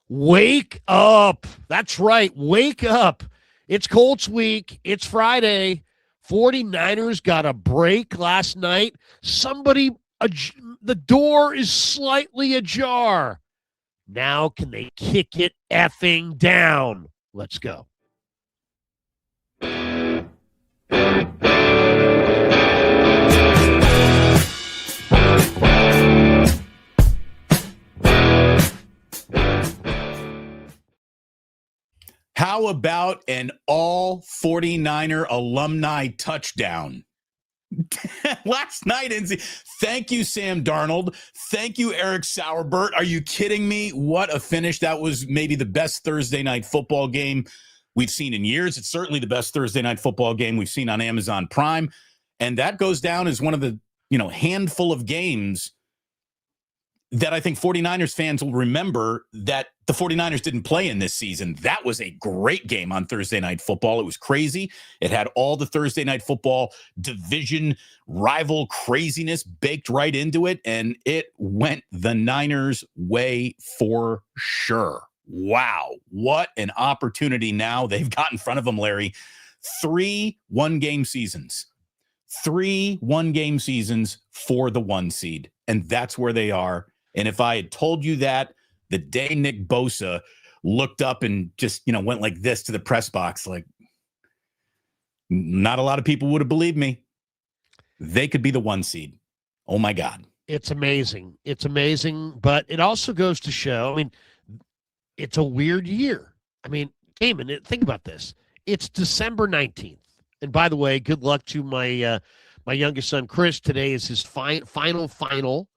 Wake up. That's right. Wake up. It's Colts week. It's Friday. 49ers got a break last night. The door is slightly ajar. Now can they kick it effing down? Let's go. How about an all 49er alumni touchdown? Last night, thank you, Sam Darnold. Thank you, Eric Sauerbert. Are you kidding me? What a finish. That was maybe the best Thursday night football game we've seen in years. It's certainly the best Thursday night football game we've seen on Amazon Prime. And that goes down as one of the, handful of games that I think 49ers fans will remember that the 49ers didn't play in this season. That was a great game on Thursday Night Football. It was crazy. It had all the Thursday Night Football division rival craziness baked right into it, and it went the Niners' way for sure. Wow, what an opportunity now they've got in front of them, Larry. 3 one-game seasons. 3 one-game seasons for the 1 seed, and that's where they are. And if I had told you that the day Nick Bosa looked up and just, went like this to the press box, like, not a lot of people would have believed me. They could be the 1 seed. Oh, my God. It's amazing. It's amazing. But it also goes to show, it's a weird year. Damon, think about this. It's December 19th. And by the way, good luck to my youngest son, Chris. Today is his final.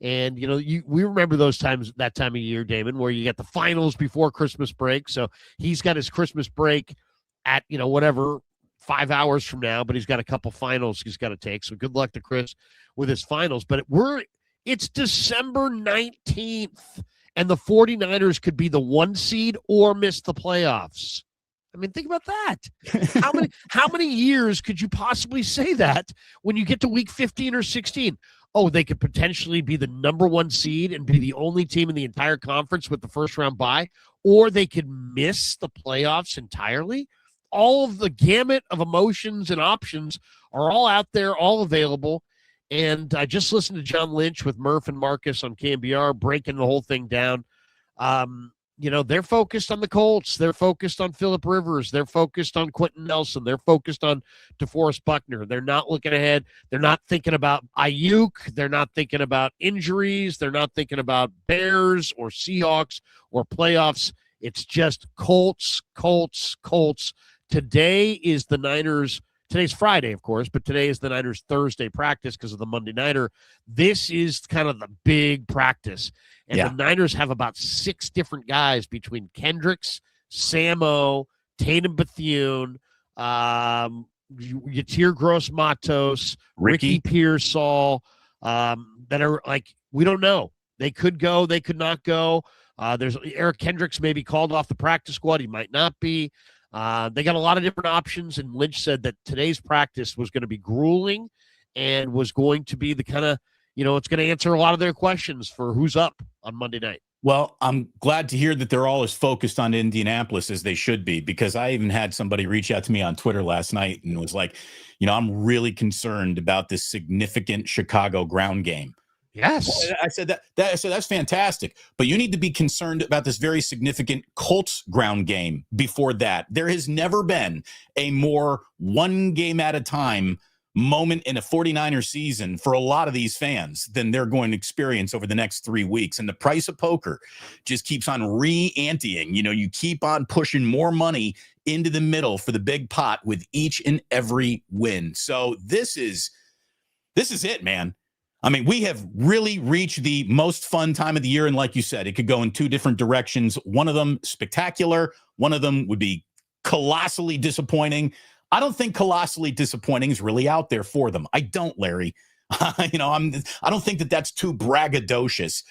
And, we remember that time of year, Damon, where you get the finals before Christmas break. So he's got his Christmas break at, 5 hours from now, but he's got a couple finals he's got to take. So good luck to Chris with his finals. But it's December 19th, and the 49ers could be the 1 seed or miss the playoffs. Think about that. How many years could you possibly say that when you get to week 15 or 16? Oh, they could potentially be the number 1 seed and be the only team in the entire conference with the first round bye, or they could miss the playoffs entirely. All of the gamut of emotions and options are all out there, all available. And I just listened to John Lynch with Murph and Marcus on KMBR breaking the whole thing down. They're focused on the Colts. They're focused on Phillip Rivers. They're focused on Quentin Nelson. They're focused on DeForest Buckner. They're not looking ahead. They're not thinking about Ayuk. They're not thinking about injuries. They're not thinking about Bears or Seahawks or playoffs. It's just Colts, Colts, Colts. Today is the Niners. Today's Friday, of course, but today is the Niners' Thursday practice because of the Monday Nighter. This is kind of the big practice. And the Niners have about 6 different guys between Kendricks, Samo, Tatum Bethune, Yatir Gross-Matos, Ricky Pearsall, that are like, we don't know. They could go, they could not go. There's Eric Kendricks may be called off the practice squad. He might not be. They got a lot of different options, and Lynch said that today's practice was going to be grueling and was going to be the kind of, it's going to answer a lot of their questions for who's up on Monday night. Well, I'm glad to hear that they're all as focused on Indianapolis as they should be, because I even had somebody reach out to me on Twitter last night and was like, I'm really concerned about this significant Chicago ground game. Yes. I said that's fantastic, but you need to be concerned about this very significant Colts ground game before that. There has never been a more 1 game at a time moment in a 49er season for a lot of these fans than they're going to experience over the next 3 weeks. And the price of poker just keeps on re-anteing. You keep on pushing more money into the middle for the big pot with each and every win. So this is it, man. We have really reached the most fun time of the year. And like you said, it could go in 2 different directions. One of them spectacular. One of them would be colossally disappointing. I don't think colossally disappointing is really out there for them. I don't, Larry. I don't think that that's too braggadocious.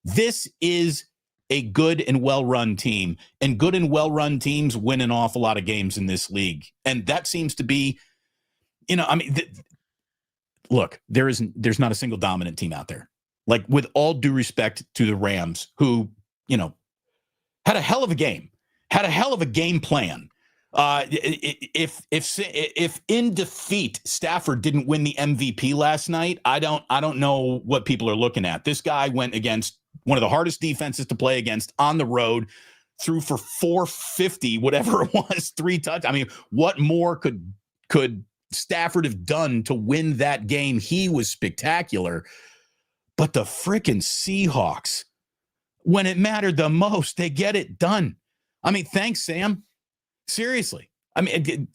This is a good and well-run team, and good and well-run teams win an awful lot of games in this league. And that seems to be, look, there's not a single dominant team out there. Like, with all due respect to the Rams, who, had a hell of a game, had a hell of a game plan. If in defeat Stafford didn't win the MVP last night, I don't know what people are looking at. This guy went against one of the hardest defenses to play against on the road, threw for 450, whatever it was, 3 touchdowns. I mean, what more could Stafford have done to win that game? He was spectacular. But the freaking Seahawks, when it mattered the most, they get it done. I mean, thanks, Sam. Seriously. I mean,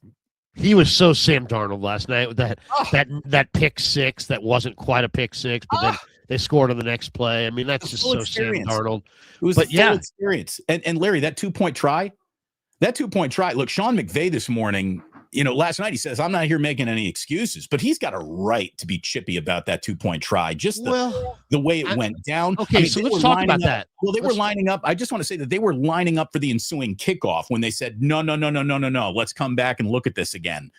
he was so Sam Darnold last night with that pick six that wasn't quite a pick six, but then they scored on the next play. I mean, that's just so experience. Sam Darnold. It was full experience. And Larry, that 2-point try. Look, Sean McVay this morning, last night he says, I'm not here making any excuses, but he's got a right to be chippy about that 2-point try. Just the way it went down. Okay, I mean, so let's talk about that. Well, they were lining up. I just want to say that they were lining up for the ensuing kickoff when they said, no. Let's come back and look at this again.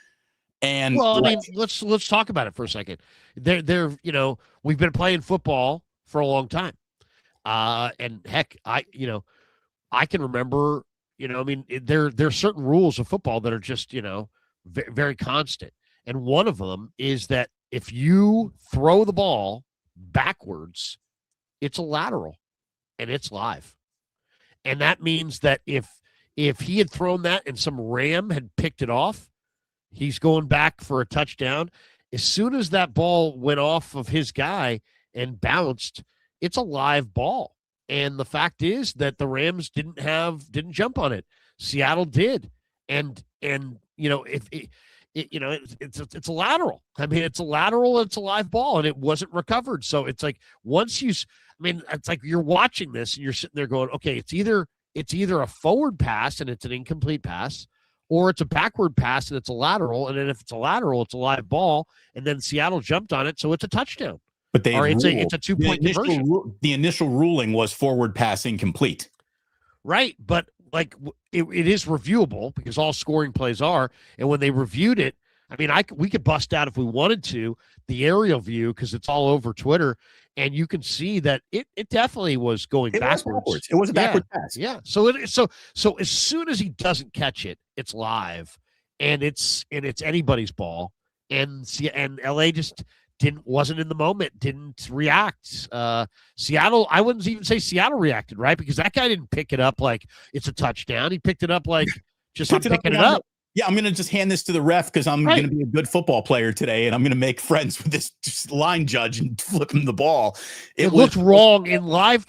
And let's talk about it for a second. They're we've been playing football for a long time. And heck, I can remember, there are certain rules of football that are just, very constant. And one of them is that if you throw the ball backwards, it's a lateral and it's live. And that means that if he had thrown that and some Ram had picked it off, he's going back for a touchdown. As soon as that ball went off of his guy and bounced, it's a live ball. And the fact is that the Rams didn't jump on it. Seattle did. And it's a lateral. I mean, it's a lateral, it's a live ball, and it wasn't recovered. So it's like it's like you're watching this and you're sitting there going, okay, it's either a forward pass and it's an incomplete pass, or it's a backward pass and it's a lateral. And then if it's a lateral, it's a live ball. And then Seattle jumped on it, so it's a touchdown. But it's a 2-point conversion. The initial ruling was forward pass incomplete. Right, but it is reviewable because all scoring plays are. And when they reviewed it, I mean, we could bust out if we wanted to the aerial view because it's all over Twitter, and you can see that it definitely was going backwards. It was a backward pass. Yeah. So as soon as he doesn't catch it, it's live, and it's anybody's ball, and LA just wasn't in the moment, didn't react. Seattle, I wouldn't even say Seattle reacted, right? Because that guy didn't pick it up like it's a touchdown. He picked it up like just I'm picking it up. Yeah, I'm going to just hand this to the ref because I'm going to be a good football player today, and I'm going to make friends with this line judge and flip him the ball. It looked wrong in live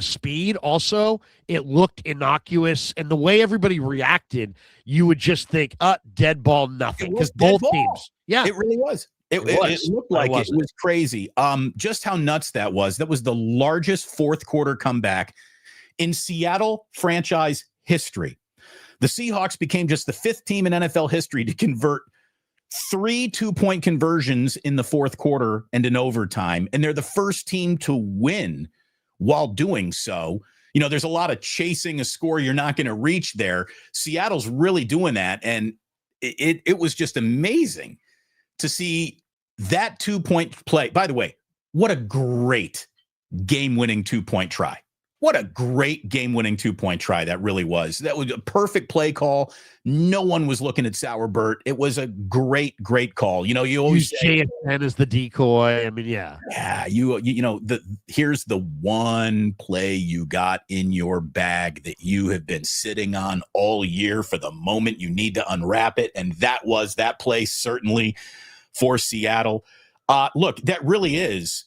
speed. Also, it looked innocuous, and the way everybody reacted, you would just think, dead ball, nothing. Because both teams, it really was. It looked like it was crazy. Just how nuts that was. That was the largest fourth quarter comeback in Seattle franchise history. The Seahawks became just the 5th team in NFL history to convert 3 2-point conversions in the fourth quarter and in overtime. And they're the first team to win while doing so. There's a lot of chasing a score you're not going to reach there. Seattle's really doing that. And it was just amazing to see that 2-point play. By the way, what a great game-winning 2-point try. What a great game-winning 2-point try that really was. That was a perfect play call. No one was looking at Sauerbert. It was a great, great call. You always use JSN as the decoy. I mean, yeah. Yeah, here's the one play you got in your bag that you have been sitting on all year for the moment you need to unwrap it, and that play certainly for Seattle. Look, that really is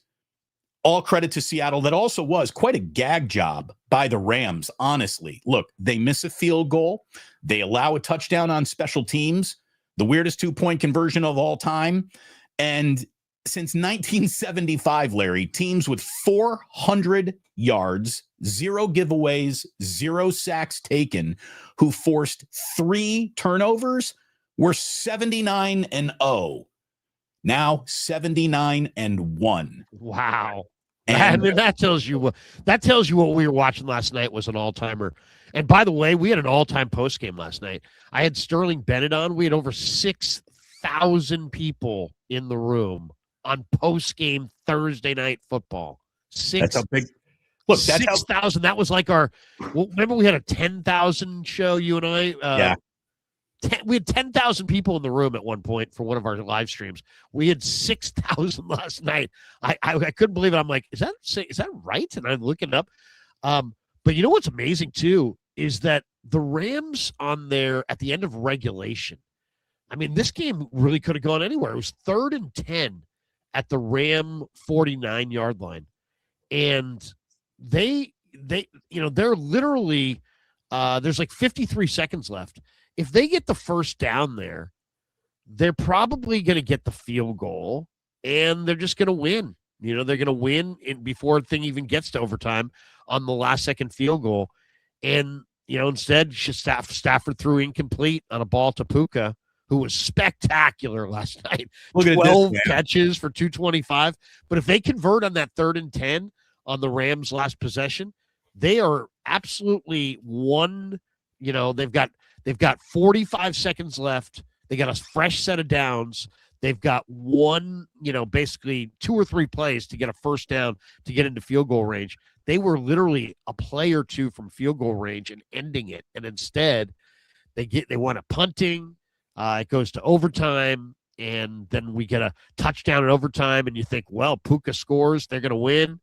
all credit to Seattle. That also was quite a gag job by the Rams, honestly. Look, they miss a field goal. They allow a touchdown on special teams, the weirdest 2-point conversion of all time. And since 1975, Larry, teams with 400 yards, 0 giveaways, 0 sacks taken, who forced 3 turnovers were 79-0. Now 79-1. Wow. I mean, that tells you what we were watching last night was an all-timer. And by the way, we had an all-time postgame last night. I had Sterling Bennett on. We had over 6,000 people in the room on postgame Thursday night football. Look, that's 6,000. That was like remember we had a 10,000 show, you and I? Yeah. We had 10,000 people in the room at one point for one of our live streams. We had 6,000 last night. I couldn't believe it. I'm like, is that right? And I'm looking it up. But you know what's amazing too is that the Rams at the end of regulation. I mean, this game really could have gone anywhere. It was 3rd and 10 at the Ram 49-yard line, and they're literally there's like 53 seconds left. If they get the first down there, they're probably going to get the field goal, and they're just going to win. They're going to win before the thing even gets to overtime on the last-second field goal. And, instead, Stafford threw incomplete on a ball to Puka, who was spectacular last night. Look at 12 catches for 225. But if they convert on that 3rd and 10 on the Rams' last possession, they are absolutely they've got 45 seconds left. They got a fresh set of downs. They've got basically 2 or 3 plays to get a first down to get into field goal range. They were literally a play or two from field goal range and ending it. And instead, they want a punting. It goes to overtime, and then we get a touchdown in overtime, and you think, well, Puka scores, they're going to win.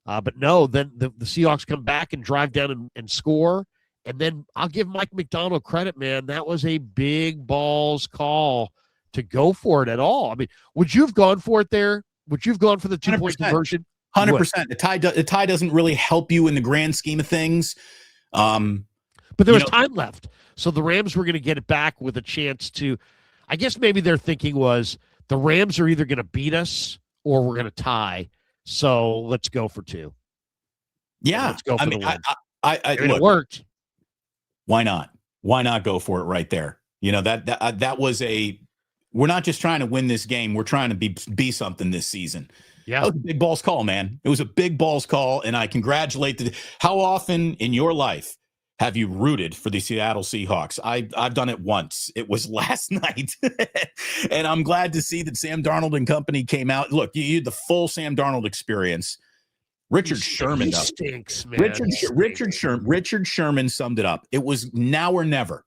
But no, then the Seahawks come back and drive down and score. And then I'll give Mike McDonald credit, man. That was a big balls call to go for it at all. I mean, would you have gone for it there? Would you have gone for the 2-point conversion? 100%. The tie doesn't really help you in the grand scheme of things. But there was time left. So the Rams were going to get it back with a chance to, I guess maybe their thinking was the Rams are either going to beat us or we're going to tie. So let's go for 2. Yeah. Let's go for the win. Look, it worked. Why not? Why not go for it right there? That was we're not just trying to win this game. We're trying to be something this season. Yeah. That was a big balls call, man. It was a big balls call, and I congratulate how often in your life have you rooted for the Seattle Seahawks? I've done it once. It was last night. And I'm glad to see that Sam Darnold and company came out. Look, you had the full Sam Darnold experience. Richard Sherman stinks, man. Richard Sherman summed it up. It was now or never.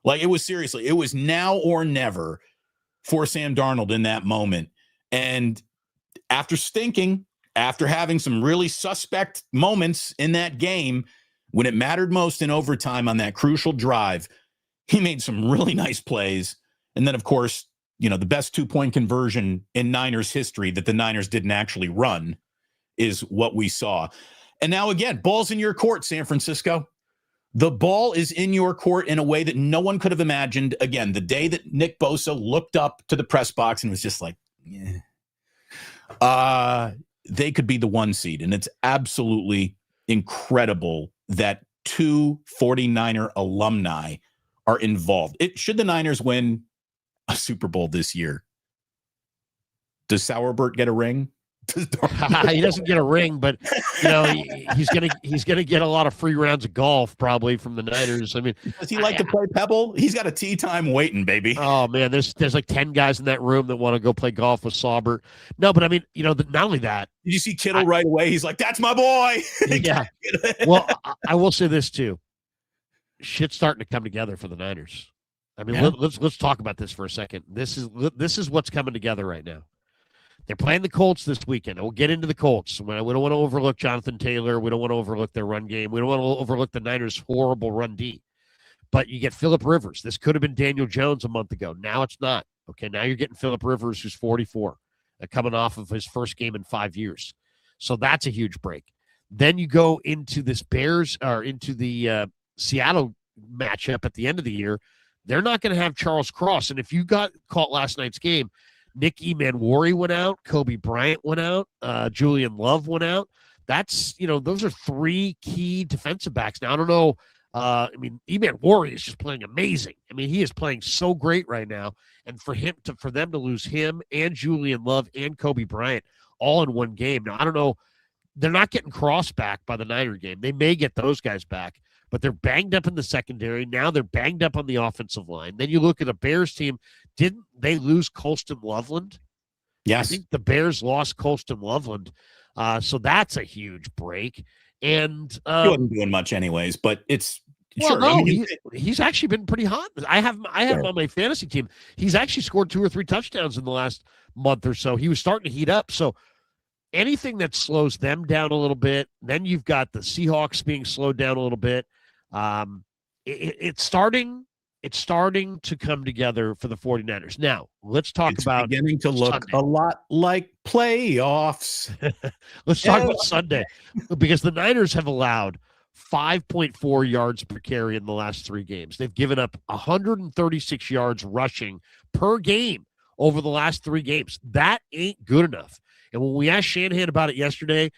Like, it was now or never for Sam Darnold in that moment. And after having some really suspect moments in that game, when it mattered most in overtime on that crucial drive, he made some really nice plays. And then, of course, the best 2-point conversion in Niners history that the Niners didn't actually run is what we saw. And now, again, ball's in your court, San Francisco. The ball is in your court in a way that no one could have imagined. Again, the day that Nick Bosa looked up to the press box and was just like, they could be the 1 seed. And it's absolutely incredible that 2 49er alumni are involved. Should the Niners win a Super Bowl this year, does Sauerbert get a ring? He doesn't get a ring, but he's gonna get a lot of free rounds of golf probably from the Niners. I mean, does he like to play Pebble? He's got a tee time waiting, baby. Oh man, there's like 10 guys in that room that want to go play golf with Saubert. No, but I mean, not only that. Did you see Kittle right away? He's like, "That's my boy." Yeah. Well, I will say this too. Shit's starting to come together for the Niners. I mean, let's talk about this for a second. This is what's coming together right now. They're playing the Colts this weekend. We'll get into the Colts. We don't want to overlook Jonathan Taylor. We don't want to overlook their run game. We don't want to overlook the Niners' horrible run D. But you get Phillip Rivers. This could have been Daniel Jones a month ago. Now it's not. Okay, now you're getting Phillip Rivers, who's 44, coming off of his first game in 5 years. So that's a huge break. Then you go into this into the Seattle matchup at the end of the year. They're not going to have Charles Cross. And if you got caught last night's game, Nick Emanwari went out, Kobe Bryant went out, Julian Love went out. That's, those are 3 key defensive backs. Now, I don't know. Emanwari is just playing amazing. I mean, he is playing so great right now. And for them to lose him and Julian Love and Kobe Bryant all in one game. Now, I don't know. They're not getting Cross back by the Niner game. They may get those guys back, but they're banged up in the secondary. Now they're banged up on the offensive line. Then you look at the Bears team. Didn't they lose Colston Loveland? Yes. I think the Bears lost Colston Loveland. So that's a huge break. And He wasn't doing much anyways, but it's well, sure. no, I mean, he's actually been pretty hot. I have him on my fantasy team. He's actually scored 2 or 3 touchdowns in the last month or so. He was starting to heat up. So anything that slows them down a little bit, then you've got the Seahawks being slowed down a little bit. It's starting to come together for the 49ers. Now, let's talk about beginning to look Sunday. a lot like playoffs. Let's talk about Sunday, because the Niners have allowed 5.4 yards per carry in the last 3 games. They've given up 136 yards rushing per game over the last 3 games. That ain't good enough. And when we asked Shanahan about it yesterday,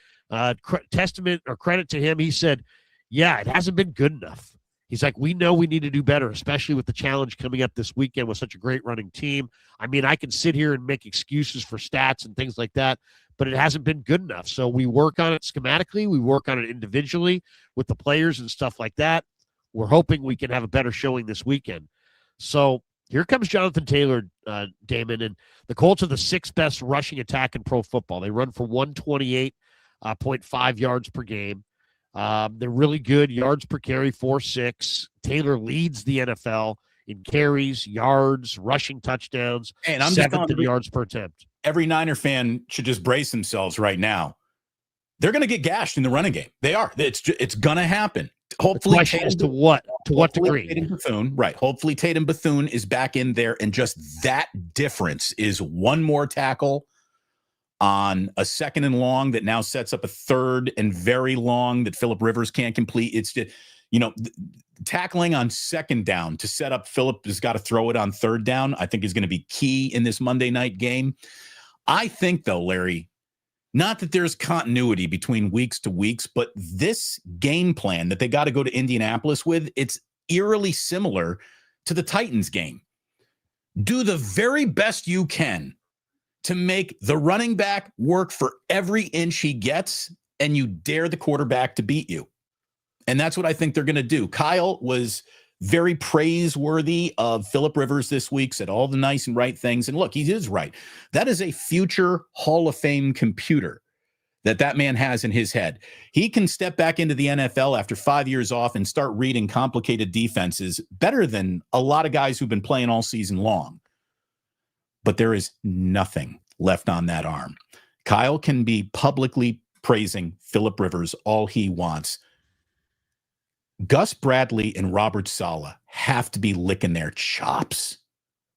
testament or credit to him, he said, yeah, it hasn't been good enough. He's like, we know we need to do better, especially with the challenge coming up this weekend with such a great running team. I mean, I can sit here and make excuses for stats and things like that, but it hasn't been good enough. So we work on it schematically. We work on it individually with the players and stuff like that. We're hoping we can have a better showing this weekend. So here comes Jonathan Taylor, Damon, and the Colts are the 6th best rushing attack in pro football. They run for 128.5 yards per game. They're really good. Yards per carry, 4.6. Taylor leads the NFL in carries, yards, rushing touchdowns, and I'm 7th in yards per attempt. Every Niner fan should just brace themselves right now. They're going to get gashed in the running game. They are. It's going to happen. Hopefully, the question is to what degree? Tatum Bethune, right? Hopefully, Tatum Bethune is back in there, and just that difference is one more tackle on a 2nd and long that now sets up a 3rd and very long that Phillip Rivers can't complete. It's just, tackling on 2nd down to set up. Phillip has got to throw it on 3rd down. I think is going to be key in this Monday night game. I think, though, Larry, not that there's continuity between weeks to weeks, but this game plan that they got to go to Indianapolis with, it's eerily similar to the Titans game. Do the very best you can to make the running back work for every inch he gets, and you dare the quarterback to beat you. And that's what I think they're going to do. Kyle was very praiseworthy of Phillip Rivers this week, said all the nice and right things. And look, he is right. That is a future Hall of Fame computer that man has in his head. He can step back into the NFL after 5 years off and start reading complicated defenses better than a lot of guys who've been playing all season long. But there is nothing left on that arm. Kyle can be publicly praising Phillip Rivers all he wants. Gus Bradley and Robert Saleh have to be licking their chops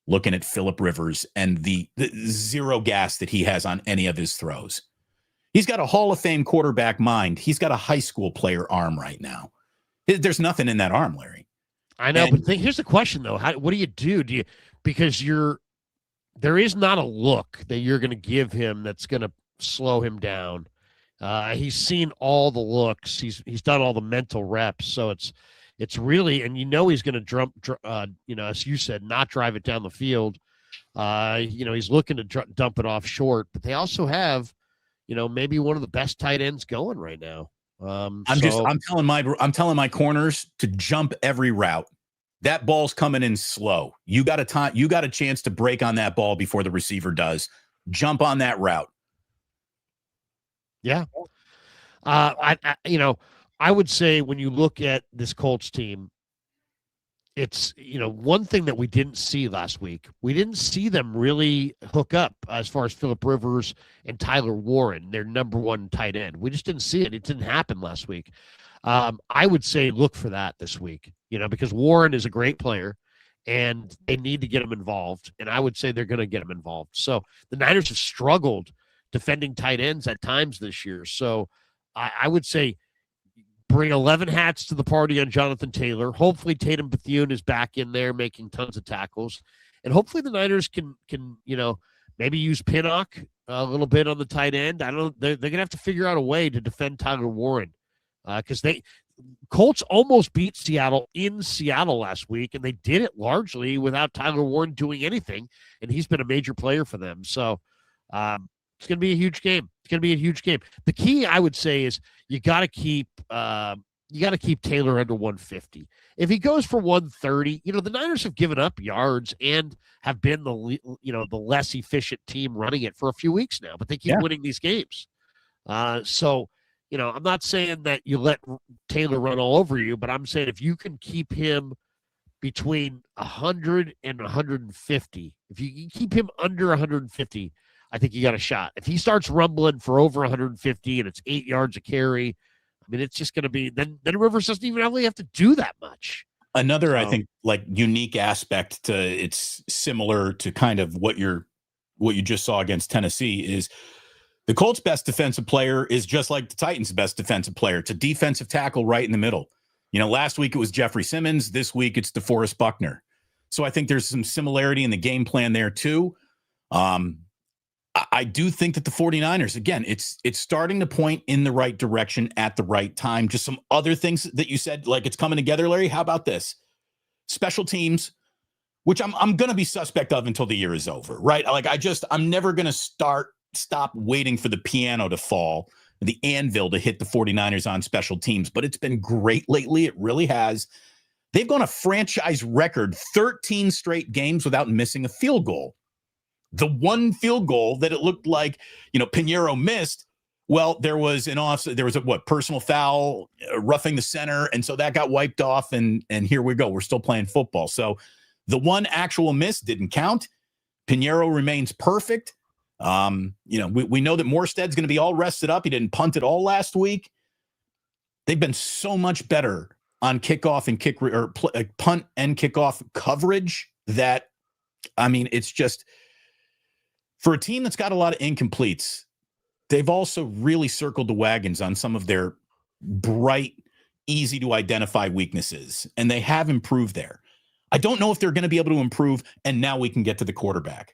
looking at Phillip Rivers and the zero gas that he has on any of his throws. He's got a Hall of Fame quarterback mind. He's got a high school player arm right now. There's nothing in that arm, Larry. I know, but here's the question, though. What do you do? Because there is not a look that you're going to give him that's going to slow him down. He's seen all the looks. He's done all the mental reps. So it's really, and he's going to as you said, not drive it down the field. He's looking to dump it off short, but they also have, maybe one of the best tight ends going right now. I'm telling my corners to jump every route. That ball's coming in slow. You got a chance to break on that ball before the receiver does. Jump on that route. Yeah. I would say when you look at this Colts team, it's, one thing that we didn't see last week. We didn't see them really hook up as far as Phillip Rivers and Tyler Warren, their number 1 tight end. We just didn't see it. It didn't happen last week. I would say look for that this week, because Warren is a great player and they need to get him involved. And I would say they're going to get him involved. So the Niners have struggled defending tight ends at times this year. So I would say bring 11 hats to the party on Jonathan Taylor. Hopefully Tatum Bethune is back in there making tons of tackles. And hopefully the Niners can maybe use Pinnock a little bit on the tight end. I don't know. They're going to have to figure out a way to defend Tyler Warren because Colts almost beat Seattle in Seattle last week, and they did it largely without Tyler Warren doing anything, and he's been a major player for them. So it's going to be a huge game. The key, I would say, is you got to keep Taylor under 150. If he goes for 130, the Niners have given up yards and have been the less efficient team running it for a few weeks now, but they keep winning these games. So, I'm not saying that you let Taylor run all over you, but I'm saying if you can keep him between 100 and 150, if you can keep him under 150, I think you got a shot. If he starts rumbling for over 150 and it's 8 yards a carry, I mean, it's just going to be then Rivers doesn't even really have to do that much. Another, I think, like unique aspect to it's similar to kind of what you just saw against Tennessee is the Colts' best defensive player is just like the Titans' best defensive player. It's a defensive tackle right in the middle. Last week it was Jeffrey Simmons. This week it's DeForest Buckner. So I think there's some similarity in the game plan there too. I do think that the 49ers, again, it's starting to point in the right direction at the right time. Just some other things that you said, like it's coming together, Larry. How about this? Special teams, which I'm going to be suspect of until the year is over, right? Like I'm never going to stop waiting for the piano to fall, the anvil to hit the 49ers on special teams. But it's been great lately. It really has. They've gone a franchise record 13 straight games without missing a field goal. The one field goal that it looked like, Pinheiro missed, well, there was an offset. There was a personal foul, roughing the center. And so that got wiped off. And here we go. We're still playing football. So the one actual miss didn't count. Pinheiro remains perfect. We know that Morstead's going to be all rested up. He didn't punt at all last week. They've been so much better on kickoff and punt and kickoff coverage that, it's just, for a team that's got a lot of incompletes, they've also really circled the wagons on some of their bright, easy to identify weaknesses, and they have improved there. I don't know if they're going to be able to improve, and now we can get to the quarterback.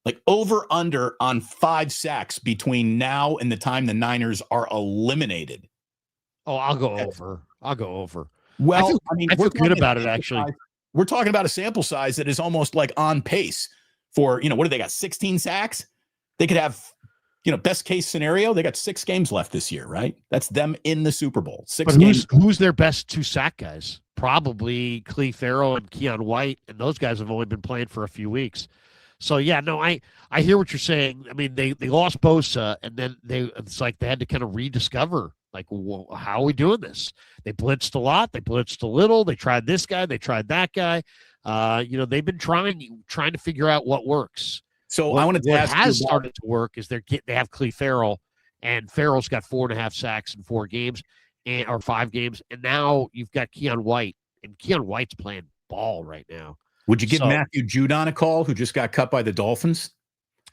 Like over under on 5 sacks between now and the time the Niners are eliminated. Oh, I'll go over. Well, I feel good about it, actually. We're talking about a sample size that is almost like on pace for, what do they got, 16 sacks? They could have, best case scenario, they got 6 games left this year, right? That's them in the Super Bowl. 6 games. Who's their best 2 sack guys? Probably Cleve Farrell and Keon White, and those guys have only been playing for a few weeks. So, yeah, no, I hear what you're saying. I mean, they lost Bosa, and then it's like they had to kind of rediscover, like, well, how are we doing this? They blitzed a lot. They blitzed a little. They tried this guy. They tried that guy. They've been trying to figure out what works. So I wanted to ask what has started to work is they have Cleve Farrell, and Farrell's got 4.5 sacks in 4 games or 5 games. And now you've got Keon White, and Keon White's playing ball right now. Would you give Matthew Judon a call, who just got cut by the Dolphins?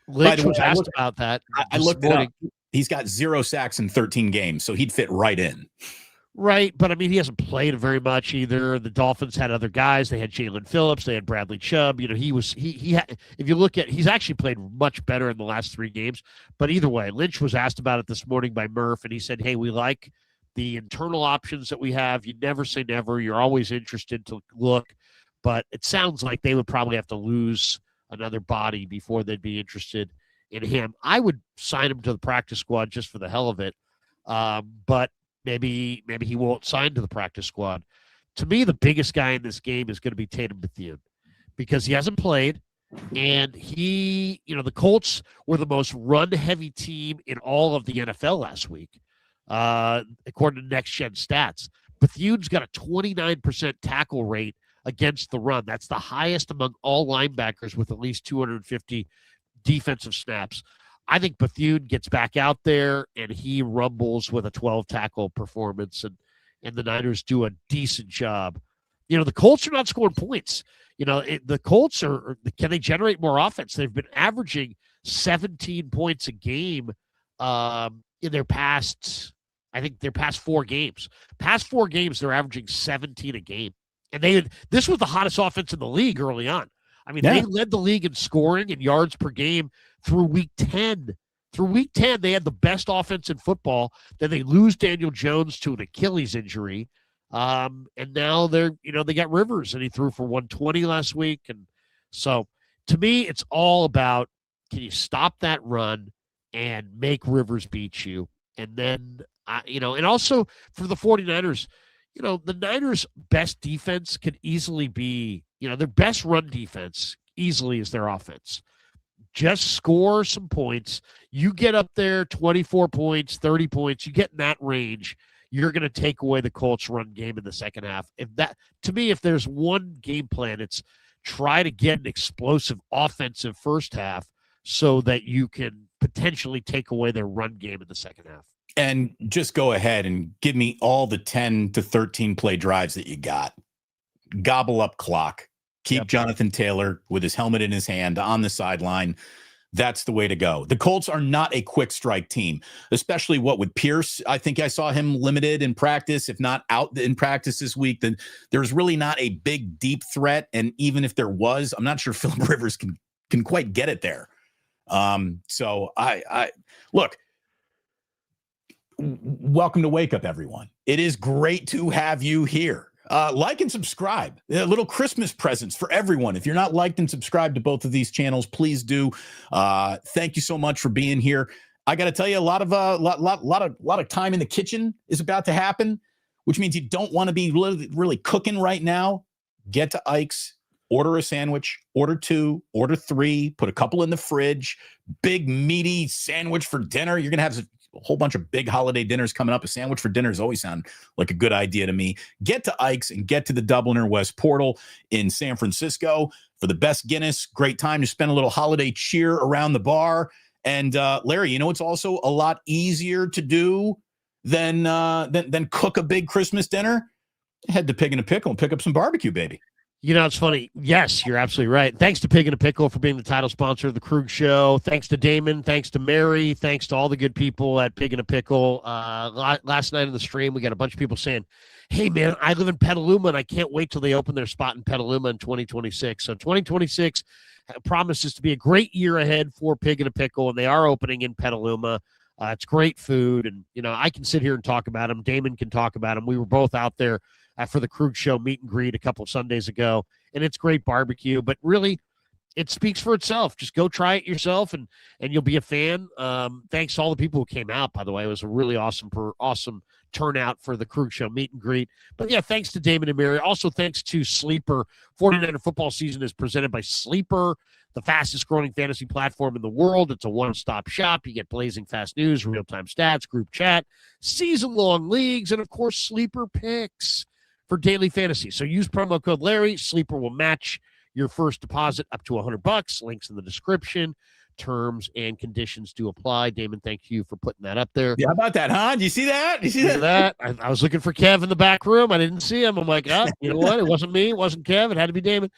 Lynch was asked about that. I looked it up. He's got 0 sacks in 13 games, so he'd fit right in. Right, but he hasn't played very much either. The Dolphins had other guys. They had Jalen Phillips. They had Bradley Chubb. If you look at, he's actually played much better in the last 3 games. But either way, Lynch was asked about it this morning by Murph, and he said, "Hey, we like the internal options that we have. You never say never. You're always interested to look, but it sounds like they would probably have to lose another body before they'd be interested in him. I would sign him to the practice squad just for the hell of it, but." Maybe he won't sign to the practice squad. To me, the biggest guy in this game is going to be Tatum Bethune because he hasn't played, and the Colts were the most run-heavy team in all of the NFL last week, according to Next Gen Stats. Bethune's got a 29% tackle rate against the run. That's the highest among all linebackers with at least 250 defensive snaps. I think Bethune gets back out there and he rumbles with a 12 tackle performance, and the Niners do a decent job. The Colts are not scoring points. The Colts can they generate more offense? They've been averaging 17 points a game in their past 4 games. Past 4 games, they're averaging 17 a game. And this was the hottest offense in the league early on. They led the league in scoring and yards per game through week 10. Through week 10, they had the best offense in football. Then they lose Daniel Jones to an Achilles injury. And now they got Rivers, and he threw for 120 last week. And so to me, it's all about, can you stop that run and make Rivers beat you? And then, and also for the 49ers, the Niners' best defense could easily be, their best run defense easily is their offense. Just score some points. You get up there 24 points, 30 points, you get in that range, you're going to take away the Colts run game in the second half. To me, if there's one game plan, it's try to get an explosive offensive first half so that you can potentially take away their run game in the second half. And just go ahead and give me all the 10 to 13 play drives that you got. Gobble up clock. Keep Jonathan Taylor with his helmet in his hand on the sideline. That's the way to go. The Colts are not a quick strike team, especially with Pierce. I think I saw him limited in practice, if not out in practice this week. Then there's really not a big, deep threat. And even if there was, I'm not sure Phillip Rivers can quite get it there. So I look, welcome to Wake Up, everyone. It is great to have you here. Like and subscribe. Little Christmas presents for everyone. If you're not liked and subscribed to both of these channels, please do. Thank you so much for being here. I got to tell you, a lot of time in the kitchen is about to happen, which means you don't want to be really cooking right now. Get to Ike's, order a sandwich, order 2, order 3, put a couple in the fridge. Big meaty sandwich for dinner. You're gonna have a whole bunch of big holiday dinners coming up. A sandwich for dinners always sound like a good idea to me. Get to Ike's and get to the Dubliner West Portal in San Francisco for the best Guinness. Great time to spend a little holiday cheer around the bar. And Larry, it's also a lot easier to do than cook a big Christmas dinner. Head to Pig and a Pickle and pick up some barbecue, baby. It's funny. Yes, you're absolutely right. Thanks to Pig and a Pickle for being the title sponsor of the Krug Show. Thanks to Damon. Thanks to Mary. Thanks to all the good people at Pig and a Pickle. Last night in the stream, we got a bunch of people saying, hey, man, I live in Petaluma, and I can't wait till they open their spot in Petaluma in 2026. So 2026 promises to be a great year ahead for Pig and a Pickle, and they are opening in Petaluma. It's great food, and, I can sit here and talk about them. Damon can talk about them. We were both out there for the Krug Show meet and greet a couple of Sundays ago, and it's great barbecue, but really it speaks for itself. Just go try it yourself and you'll be a fan. Thanks to all the people who came out, by the way. It was a really awesome turnout for the Krug Show meet and greet. But yeah, thanks to Damon and Mary. Also thanks to Sleeper. 49er football season is presented by Sleeper, the fastest growing fantasy platform in the world. It's a one-stop shop. You get blazing fast news, real-time stats, group chat, season-long leagues, and of course, Sleeper picks for daily fantasy. So use promo code Larry. Sleeper will match your first deposit up to $100. Links in the description. Terms and conditions do apply. Damon, thank you for putting that up there. Yeah, how about that, huh? Do you see that? You see that? I was looking for Kev in the back room. I didn't see him. I'm like, you know what? It wasn't me. It wasn't Kev. It had to be Damon.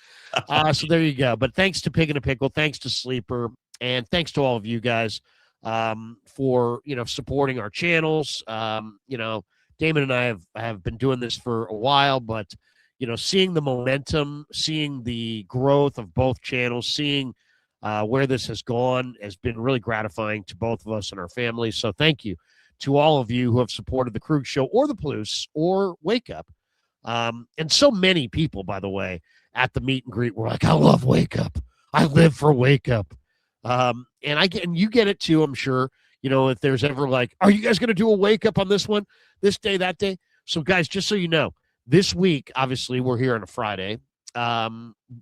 So there you go. But thanks to Pig and a Pickle. Thanks to Sleeper. And thanks to all of you guys for, supporting our channels. Damon and I have been doing this for a while, but, seeing the momentum, seeing the growth of both channels, seeing where this has gone has been really gratifying to both of us and our families. So thank you to all of you who have supported the Krug Show or the Plus or Wake Up. And so many people, by the way, at the meet and greet were like, I love Wake Up. I live for Wake Up. And you get it too, I'm sure. If there's ever like, are you guys going to do a Wake Up on this one, this day, that day? So guys, just so you know, this week, obviously we're here on a Friday.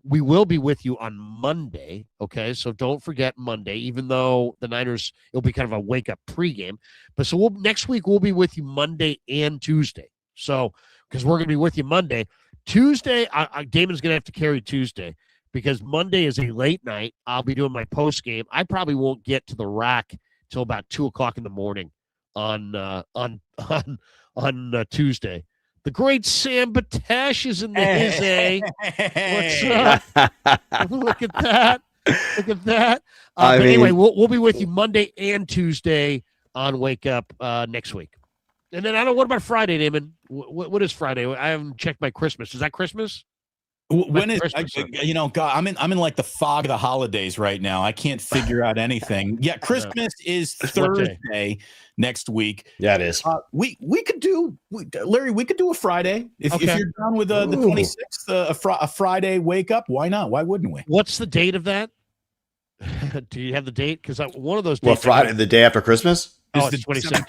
We will be with you on Monday. Okay. So don't forget Monday, even though the Niners, it'll be kind of a wake up pregame, but so next week we'll be with you Monday and Tuesday. So, cause we're going to be with you Monday, Tuesday. Damon's going to have to carry Tuesday because Monday is a late night. I'll be doing my post game. I probably won't get to the rack till about 2:00 in the morning on Tuesday. The great Sam Batesh is in the his A. What's up? Look at that. Look at that. Anyway, we'll be with you Monday and Tuesday on Wake Up next week. And then what about Friday, Damon? What is Friday? I haven't checked my Christmas. Is that Christmas? When is God? I'm in like the fog of the holidays right now. I can't figure out anything. Yeah, Christmas is Thursday next week. Yeah, it is. We could do Larry. We could do a Friday if you're done with the 26th, a Friday wake up. Why not? Why wouldn't we? What's the date of that? Do you have the date? Because one of those dates. Well, Friday, the day after Christmas. Oh, it's 26.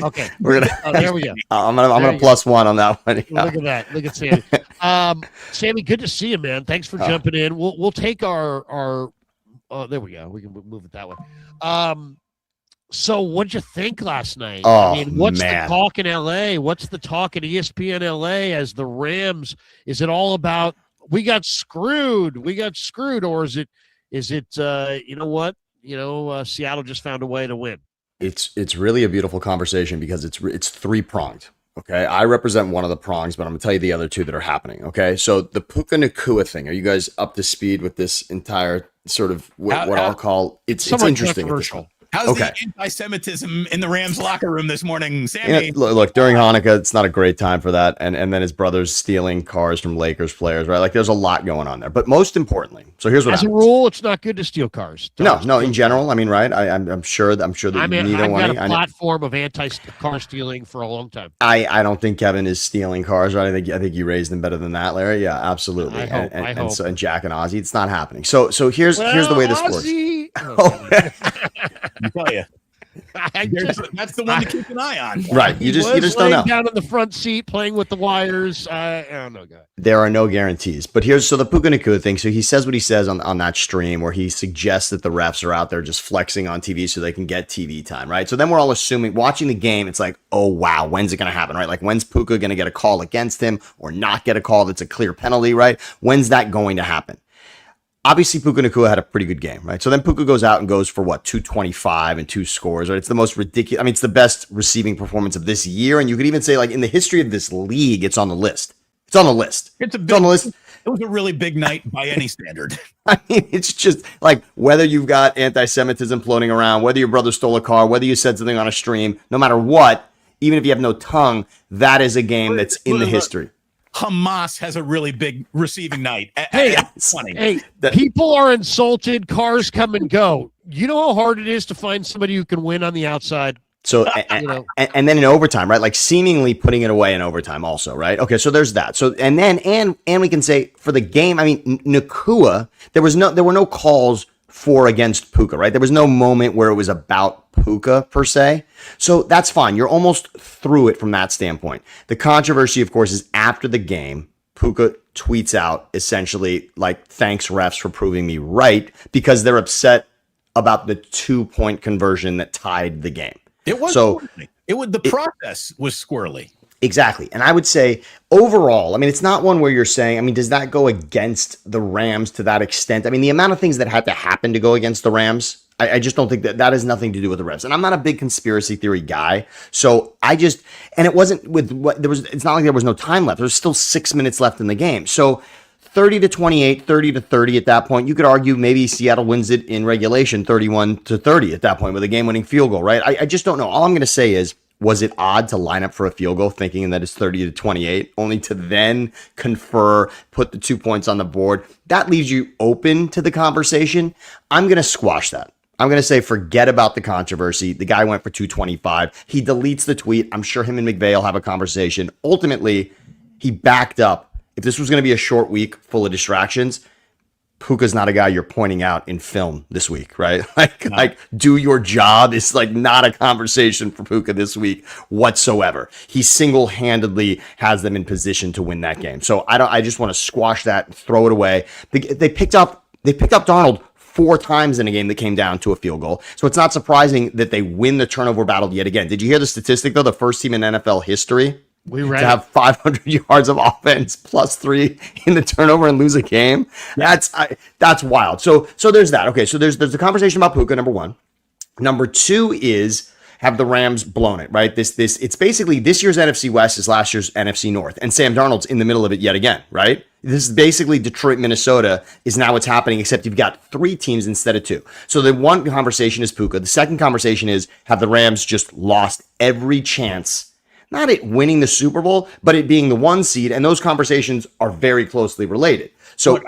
Okay. We're gonna. There we go. I'm gonna plus one on that one. Yeah. Look at that. Look at Sammy. Sammy, good to see you, man. Thanks for jumping in. We'll take our Oh, there we go. We can move it that way. So what'd you think last night? Oh, I mean, what's man. the talk in LA? What's the talk at ESPN LA as the Rams? Is it all about we got screwed? Or is it you know what? Seattle just found a way to win. It's really a beautiful conversation because it's three-pronged. Okay. I represent one of the prongs, but I'm gonna tell you the other two that are happening. Okay. So the Puka Nakua thing, are you guys up to speed with this entire sort of what I'll call it's interesting at this point. How's the anti-Semitism in the Rams locker room this morning, Sammy? Look, during Hanukkah, it's not a great time for that. And then his brother's stealing cars from Lakers players, right? Like there's a lot going on there. But most importantly, so here's what as a rule, it's not good to steal cars. No, in general, I mean, right? I'm sure that I've got a platform of anti-car stealing for a long time. I don't think Kevin is stealing cars, right? I think you raised him better than that, Larry. Yeah, absolutely. I hope. And Jack and Ozzy, it's not happening. So here's the way this Ozzy. works. I tell you, that's the one to keep an eye on. Right. You just don't know. Down in the front seat playing with the wires. I don't know, guy. There are no guarantees. But here's the Puka Nakua thing. So he says what he says on that stream where he suggests that the refs are out there just flexing on TV so they can get TV time, right? So then we're all assuming, watching the game, it's like, oh, wow, when's it going to happen, right? Like, when's Puka going to get a call against him or not get a call that's a clear penalty, right? When's that going to happen? Obviously, Puka Nakua had a pretty good game, right? So then Puka goes out and goes for 225 and 2 scores, right? It's the most ridiculous. I mean, it's the best receiving performance of this year. And you could even say, like, in the history of this league, it's on the list. It's on the list. It's on the list. It was a really big night by any standard. I mean, it's just like whether you've got anti-Semitism floating around, whether your brother stole a car, whether you said something on a stream, no matter what, even if you have no tongue, that is a game that's in the history. Hamas has a really big receiving night. Hey, people are insulted. Cars come and go. You know how hard it is to find somebody who can win on the outside? So, and then in overtime, right? Like seemingly putting it away in overtime also, right? Okay, so there's that. So, and we can say for the game, I mean, Nakua, there were no calls for against Puka, right? There was no moment where it was about Puka per se. So that's fine. You're almost through it from that standpoint. The controversy, of course, is after the game, Puka tweets out essentially like, thanks refs for proving me right, because they're upset about the 2-point conversion that tied the game. It was squirrely. The process was squirrely. Exactly. And I would say overall, I mean, it's not one where you're saying, I mean, does that go against the Rams to that extent? I mean, the amount of things that had to happen to go against the Rams, I just don't think that has nothing to do with the Rams. And I'm not a big conspiracy theory guy. So and it wasn't it's not like there was no time left. There's still 6 minutes left in the game. So 30-28, 30-30 at that point. You could argue maybe Seattle wins it in regulation 31-30 at that point with a game-winning field goal, right? I just don't know. All I'm going to say is, was it odd to line up for a field goal thinking that it's 30-28, only to then confer, put the 2 points on the board? That leaves you open to the conversation. I'm going to squash that. I'm going to say forget about the controversy. The guy went for 225. He deletes the tweet. I'm sure him and McVay will have a conversation. Ultimately, he backed up. If this was going to be a short week full of distractions, Puka's not a guy you're pointing out in film this week, right? Like do your job is like not a conversation for Puka this week whatsoever. He single-handedly has them in position to win that game. So I just want to squash that and throw it away. They picked up Darnold 4 times in a game that came down to a field goal. So it's not surprising that they win the turnover battle yet again. Did you hear the statistic though? The first team in NFL history to have 500 yards of offense +3 in the turnover and lose a game. That's wild. So there's that. Okay, so there's the conversation about Puka, number one. Number two is, have the Rams blown it, right? It's basically this year's NFC West is last year's NFC North, and Sam Darnold's in the middle of it yet again, right? This is basically Detroit, Minnesota is now what's happening, except you've got 3 teams instead of 2. So the one conversation is Puka. The second conversation is, have the Rams just lost every chance, not at winning the Super Bowl, but it being the 1 seed, and those conversations are very closely related. So Look,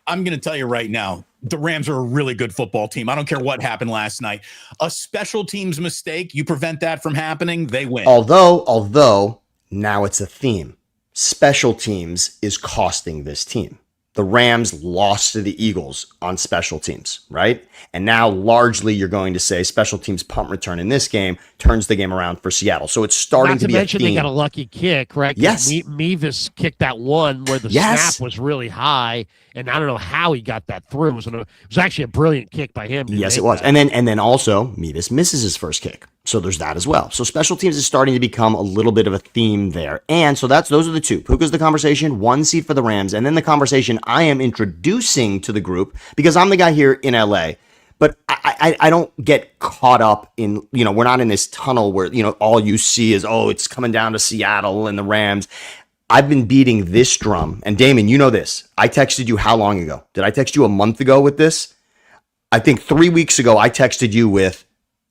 I'm going to tell you right now, the Rams are a really good football team. I don't care what happened last night. A special teams mistake, you prevent that from happening, they win. Although now it's a theme. Special teams is costing this team. The Rams lost to the Eagles on special teams, right? And now largely you're going to say special teams punt return in this game turns the game around for Seattle. So it's starting to be mention a theme. They got a lucky kick, right? Yes. Mevis kicked that one where the snap was really high, and I don't know how he got that through. It was actually a brilliant kick by him. Yes, it was. And then also Mevis misses his first kick. So there's that as well. So special teams is starting to become a little bit of a theme there. And so those are the two. Puka's the conversation, 1 seed for the Rams, and then the conversation I am introducing to the group because I'm the guy here in LA. But I don't get caught up in, we're not in this tunnel where, all you see is, it's coming down to Seattle and the Rams. I've been beating this drum. And Damon, you know this. I texted you how long ago? Did I text you a month ago with this? I think 3 weeks ago, I texted you with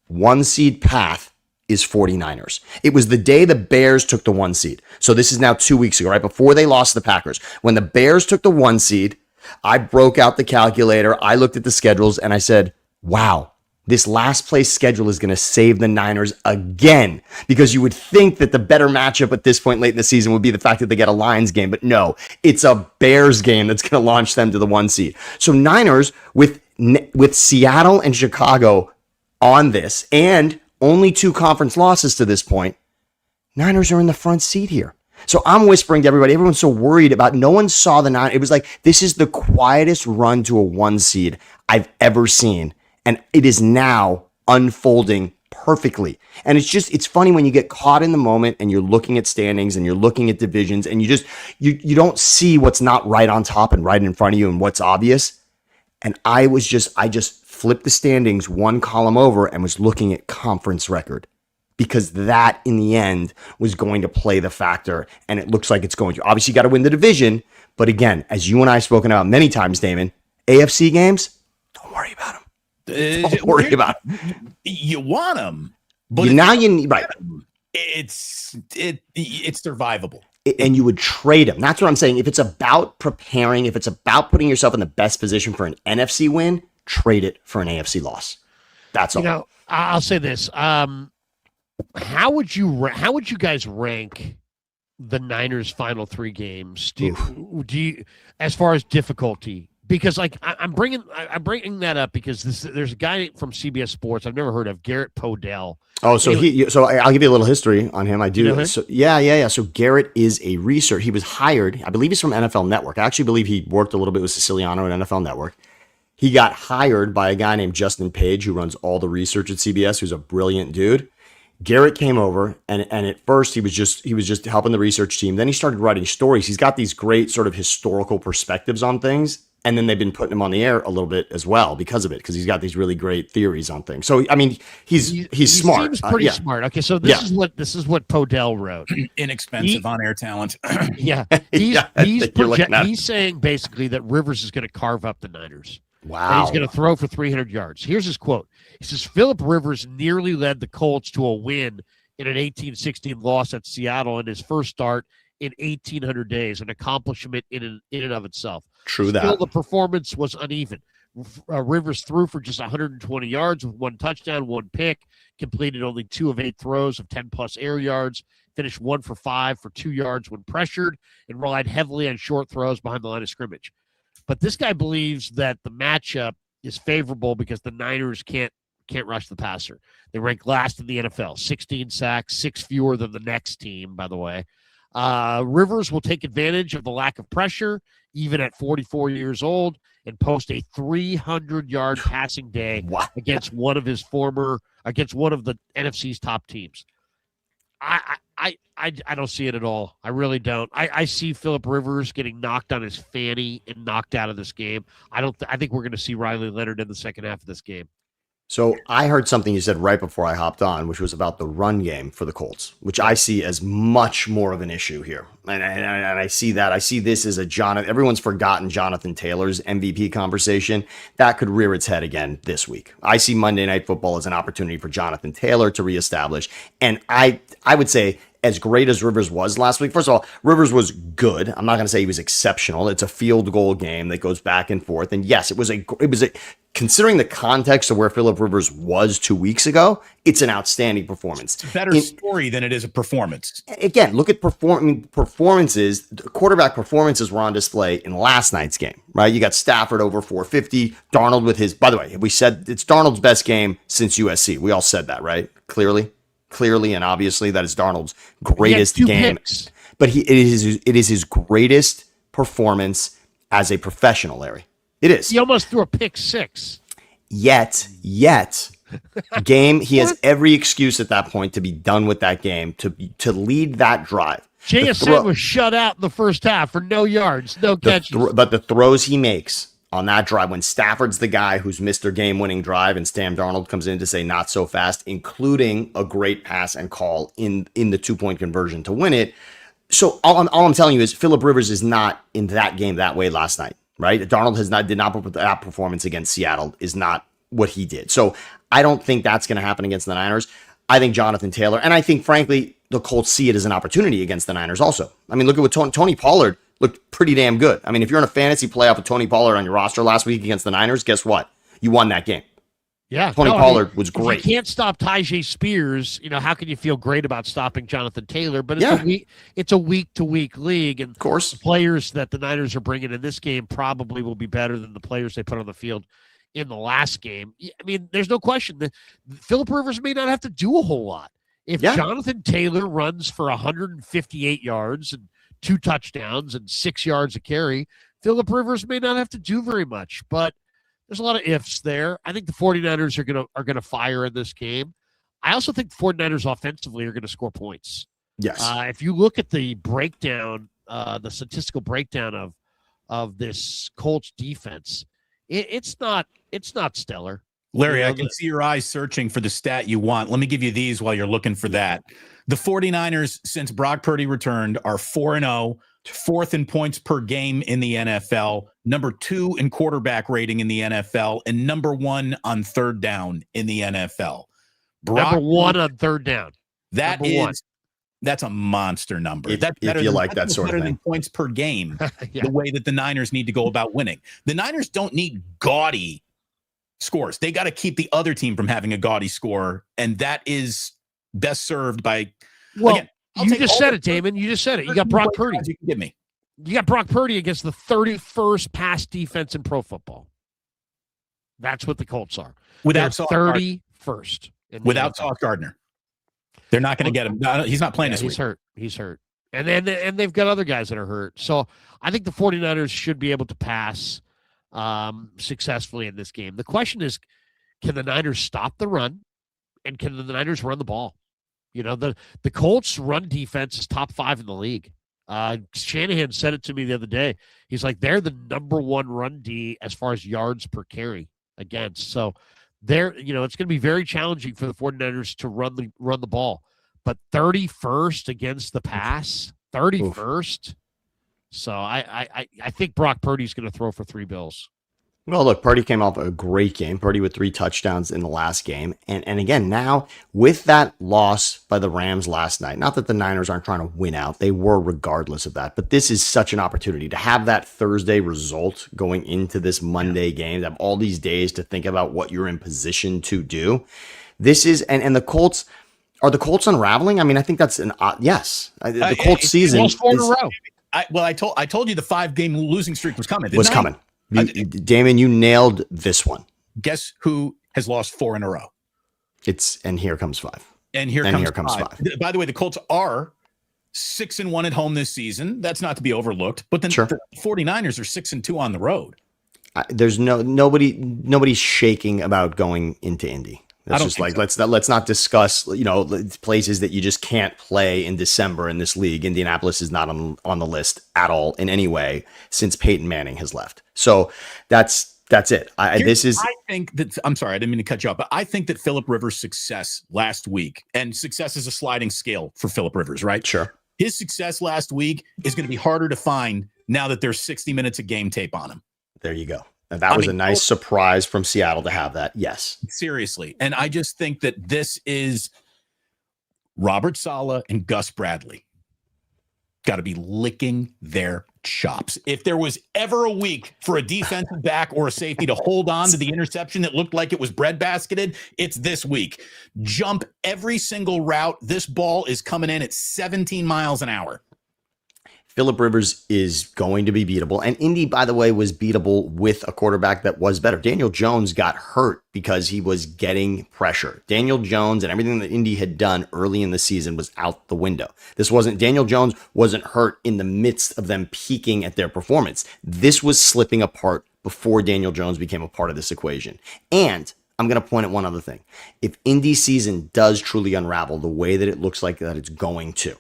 1 seed path is 49ers. It was the day the Bears took the 1 seed. So this is now 2 weeks ago, right before they lost the Packers. When the Bears took the 1 seed, I broke out the calculator. I looked at the schedules and I said, wow, this last place schedule is going to save the Niners again, because you would think that the better matchup at this point late in the season would be the fact that they get a Lions game. But no, it's a Bears game that's going to launch them to the 1 seed. So Niners with Seattle and Chicago on this and only 2 conference losses to this point, Niners are in the front seat here. So I'm whispering to everybody, everyone's so worried about, no one saw the Niners. It was like, this is the quietest run to a 1 seed I've ever seen. And it is now unfolding perfectly. And it's funny when you get caught in the moment and you're looking at standings and you're looking at divisions and you don't see what's not right on top and right in front of you and what's obvious. And I just flipped the standings 1 column over and was looking at conference record, because that in the end was going to play the factor. And it looks like it's going to. Obviously, you got to win the division. But again, as you and I have spoken about many times, Damon, AFC games, don't worry about them. Don't worry about it. You want them, but right. It's survivable. And you would trade them. That's what I'm saying. If it's about preparing, if it's about putting yourself in the best position for an NFC win, trade it for an AFC loss. That's all. I'll say this. How would you guys rank the Niners' final 3 games? Do you, as far as difficulty? Because I'm bringing that up because there's a guy from CBS Sports I've never heard of, Garrett Podell. Oh, so I'll give you a little history on him. I do. You know, so yeah. So Garrett is a researcher. He was hired. I believe he's from NFL Network. I actually believe he worked a little bit with Siciliano at NFL Network. He got hired by a guy named Justin Page, who runs all the research at CBS, who's a brilliant dude. Garrett came over, and at first he was just helping the research team. Then he started writing stories. He's got these great sort of historical perspectives on things. And then they've been putting him on the air a little bit as well because of it, because he's got these really great theories on things. So I mean, he's smart. Seems pretty smart. Okay, so this is what Podell wrote. Inexpensive on-air talent. Yeah, he's saying basically that Rivers is going to carve up the Niners. Wow. And he's going to throw for 300 yards. Here's his quote. He says, Phillip Rivers nearly led the Colts to a win in an 18-16 loss at Seattle in his first start in 1,800 days, an accomplishment in and of itself. True Still, that. the performance was uneven. Rivers threw for just 120 yards with 1 touchdown, 1 pick, completed only 2 of 8 throws of 10-plus air yards, finished 1 for 5 for 2 yards when pressured, and relied heavily on short throws behind the line of scrimmage. But this guy believes that the matchup is favorable because the Niners can't rush the passer. They rank last in the NFL, 16 sacks, 6 fewer than the next team, by the way. Rivers will take advantage of the lack of pressure, even at 44 years old, and post a 300-yard passing day against one of the NFC's top teams. I don't see it at all. I really don't. I see Phillip Rivers getting knocked on his fanny and knocked out of this game. I think we're going to see Riley Leonard in the second half of this game. So I heard something you said right before I hopped on, which was about the run game for the Colts, which I see as much more of an issue here. And I see that. I see this as everyone's forgotten Jonathan Taylor's MVP conversation. That could rear its head again this week. I see Monday Night Football as an opportunity for Jonathan Taylor to reestablish. And I would say as great as Rivers was last week, first of all, Rivers was good. I'm not going to say he was exceptional. It's a field goal game that goes back and forth. And yes, it was a considering the context of where Phillip Rivers was 2 weeks ago, it's an outstanding performance. It's a better story than it is a performance. Again, look at performances. Quarterback performances were on display in last night's game, right? You got Stafford over 450, Darnold with his, by the way, we said it's Darnold's best game since USC. We all said that, right? Clearly and obviously that is Darnold's greatest game. Picks. But it is his greatest performance as a professional, Larry. It is. He almost threw a pick six. Yet, game, he has every excuse at that point to be done with that game, to lead that drive. JSN was shut out in the first half for no yards, no catches. But the throws he makes on that drive, when Stafford's the guy who's missed their game-winning drive and Sam Darnold comes in to say not so fast, including a great pass and call in the 2-point conversion to win it. So all I'm telling you is Phillip Rivers is not in that game that way last night. Right? Darnold did not that performance against Seattle is not what he did. So I don't think that's going to happen against the Niners. I think Jonathan Taylor, and I think, frankly, the Colts see it as an opportunity against the Niners also. I mean, look at what Tony Pollard looked pretty damn good. I mean, if you're in a fantasy playoff with Tony Pollard on your roster last week against the Niners, guess what? You won that game. Yeah, Tony Pollard was great. If you can't stop Tyjae Spears, how can you feel great about stopping Jonathan Taylor? But it's a week-to-week league, and of course, the players that the Niners are bringing in this game probably will be better than the players they put on the field in the last game. I mean, there's no question that Phillip Rivers may not have to do a whole lot. If Jonathan Taylor runs for 158 yards and 2 touchdowns and 6 yards a carry, Phillip Rivers may not have to do very much, but there's a lot of ifs there. I think the 49ers are gonna fire in this game. I also think the 49ers offensively are going to score points. Yes. If you look at the breakdown, the statistical breakdown of this Colts defense, it's not stellar. Larry, I can see your eyes searching for the stat you want. Let me give you these while you're looking for that. The 49ers, since Brock Purdy returned, are 4-0. 4th in points per game in the NFL, number 2 in quarterback rating in the NFL, and number 1 on third down in the NFL. Number 1 on third down. That's a monster number. If you like that sort of thing. Than points per game, the way that the Niners need to go about winning. The Niners don't need gaudy scores. They got to keep the other team from having a gaudy score, and that is best served by again, you just said it, Damon. You just said it. You got Brock Purdy. You can give me. You got Brock Purdy against the 31st pass defense in pro football. That's what the Colts are. Without 31st. Without Sauce Gardner. They're not going to get him. He's not playing this week. He's hurt. And then they've got other guys that are hurt. So I think the 49ers should be able to pass successfully in this game. The question is, can the Niners stop the run? And can the Niners run the ball? The Colts run defense is top 5 in the league. Shanahan said it to me the other day. He's like, they're the number 1 run D as far as yards per carry against. So it's going to be very challenging for the 49ers to run the ball. But 31st against the pass, 31st. Oof. So I think Brock Purdy's going to throw for 3 bills. Well, look, Purdy came off a great game. Purdy with 3 touchdowns in the last game. And again, now with that loss by the Rams last night, not that the Niners aren't trying to win out. They were regardless of that. But this is such an opportunity to have that Thursday result going into this Monday game, to have all these days to think about what you're in position to do. This is, and the Colts, are the Colts unraveling? I mean, I think that's yes. The Colts season is 4 in a row. I told you the 5-game losing streak was coming. Coming. Damon, you nailed this one. Guess who has lost 4 in a row? And here comes 5. And here comes 5. By the way, the Colts are 6-1 at home this season. That's not to be overlooked. But then the 49ers are 6-2 on the road. There's nobody's shaking about going into Indy. That's just like, so. let's not discuss, places that you just can't play in December in this league. Indianapolis is not on the list at all in any way since Peyton Manning has left. So that's it. I'm sorry, I didn't mean to cut you off, but I think that Phillip Rivers' success last week, and success is a sliding scale for Phillip Rivers, right? Sure. His success last week is going to be harder to find now that there's 60 minutes of game tape on him. There you go. And that was a nice surprise from Seattle to have that. Yes. Seriously. And I just think that this is Robert Saleh and Gus Bradley got to be licking their chops. If there was ever a week for a defensive back or a safety to hold on to the interception that looked like it was breadbasketed, it's this week. Jump every single route. This ball is coming in at 17 miles an hour. Phillip Rivers is going to be beatable. And Indy, by the way, was beatable with a quarterback that was better. Daniel Jones got hurt because he was getting pressure. Daniel Jones and everything that Indy had done early in the season was out the window. Daniel Jones wasn't hurt in the midst of them peaking at their performance. This was slipping apart before Daniel Jones became a part of this equation. And I'm going to point at one other thing. If Indy's season does truly unravel the way that it looks like that it's going to,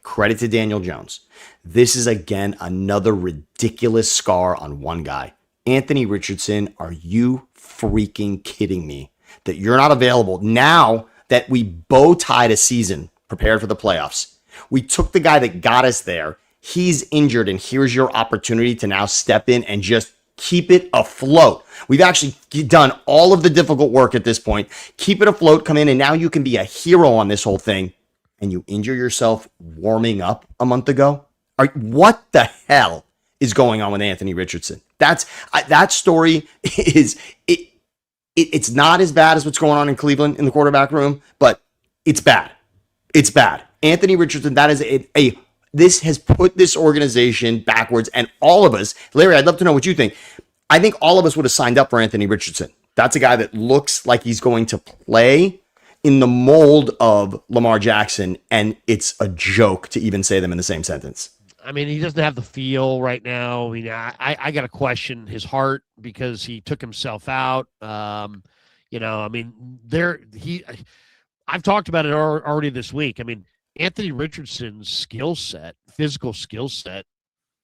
credit to Daniel Jones. This is, again, another ridiculous scar on one guy. Anthony Richardson, are you freaking kidding me that you're not available now that we bow tied a season prepared for the playoffs? We took the guy that got us there. He's injured, and here's your opportunity to now step in and just keep it afloat. We've actually done all of the difficult work at this point. Keep it afloat, come in, and now you can be a hero on this whole thing. And you injure yourself warming up a month ago? What the hell is going on with Anthony Richardson? That story is it's not as bad as what's going on in Cleveland in the quarterback room, but it's bad. It's bad. Anthony Richardson, that is this has put this organization backwards, and all of us, Larry, I'd love to know what you think. I think all of us would have signed up for Anthony Richardson. That's a guy that looks like he's going to play in the mold of Lamar Jackson, and it's a joke to even say them in the same sentence. I mean, he doesn't have the feel right now. I mean, I got to question his heart because he took himself out. I mean, I've talked about it already this week. I mean, Anthony Richardson's physical skill set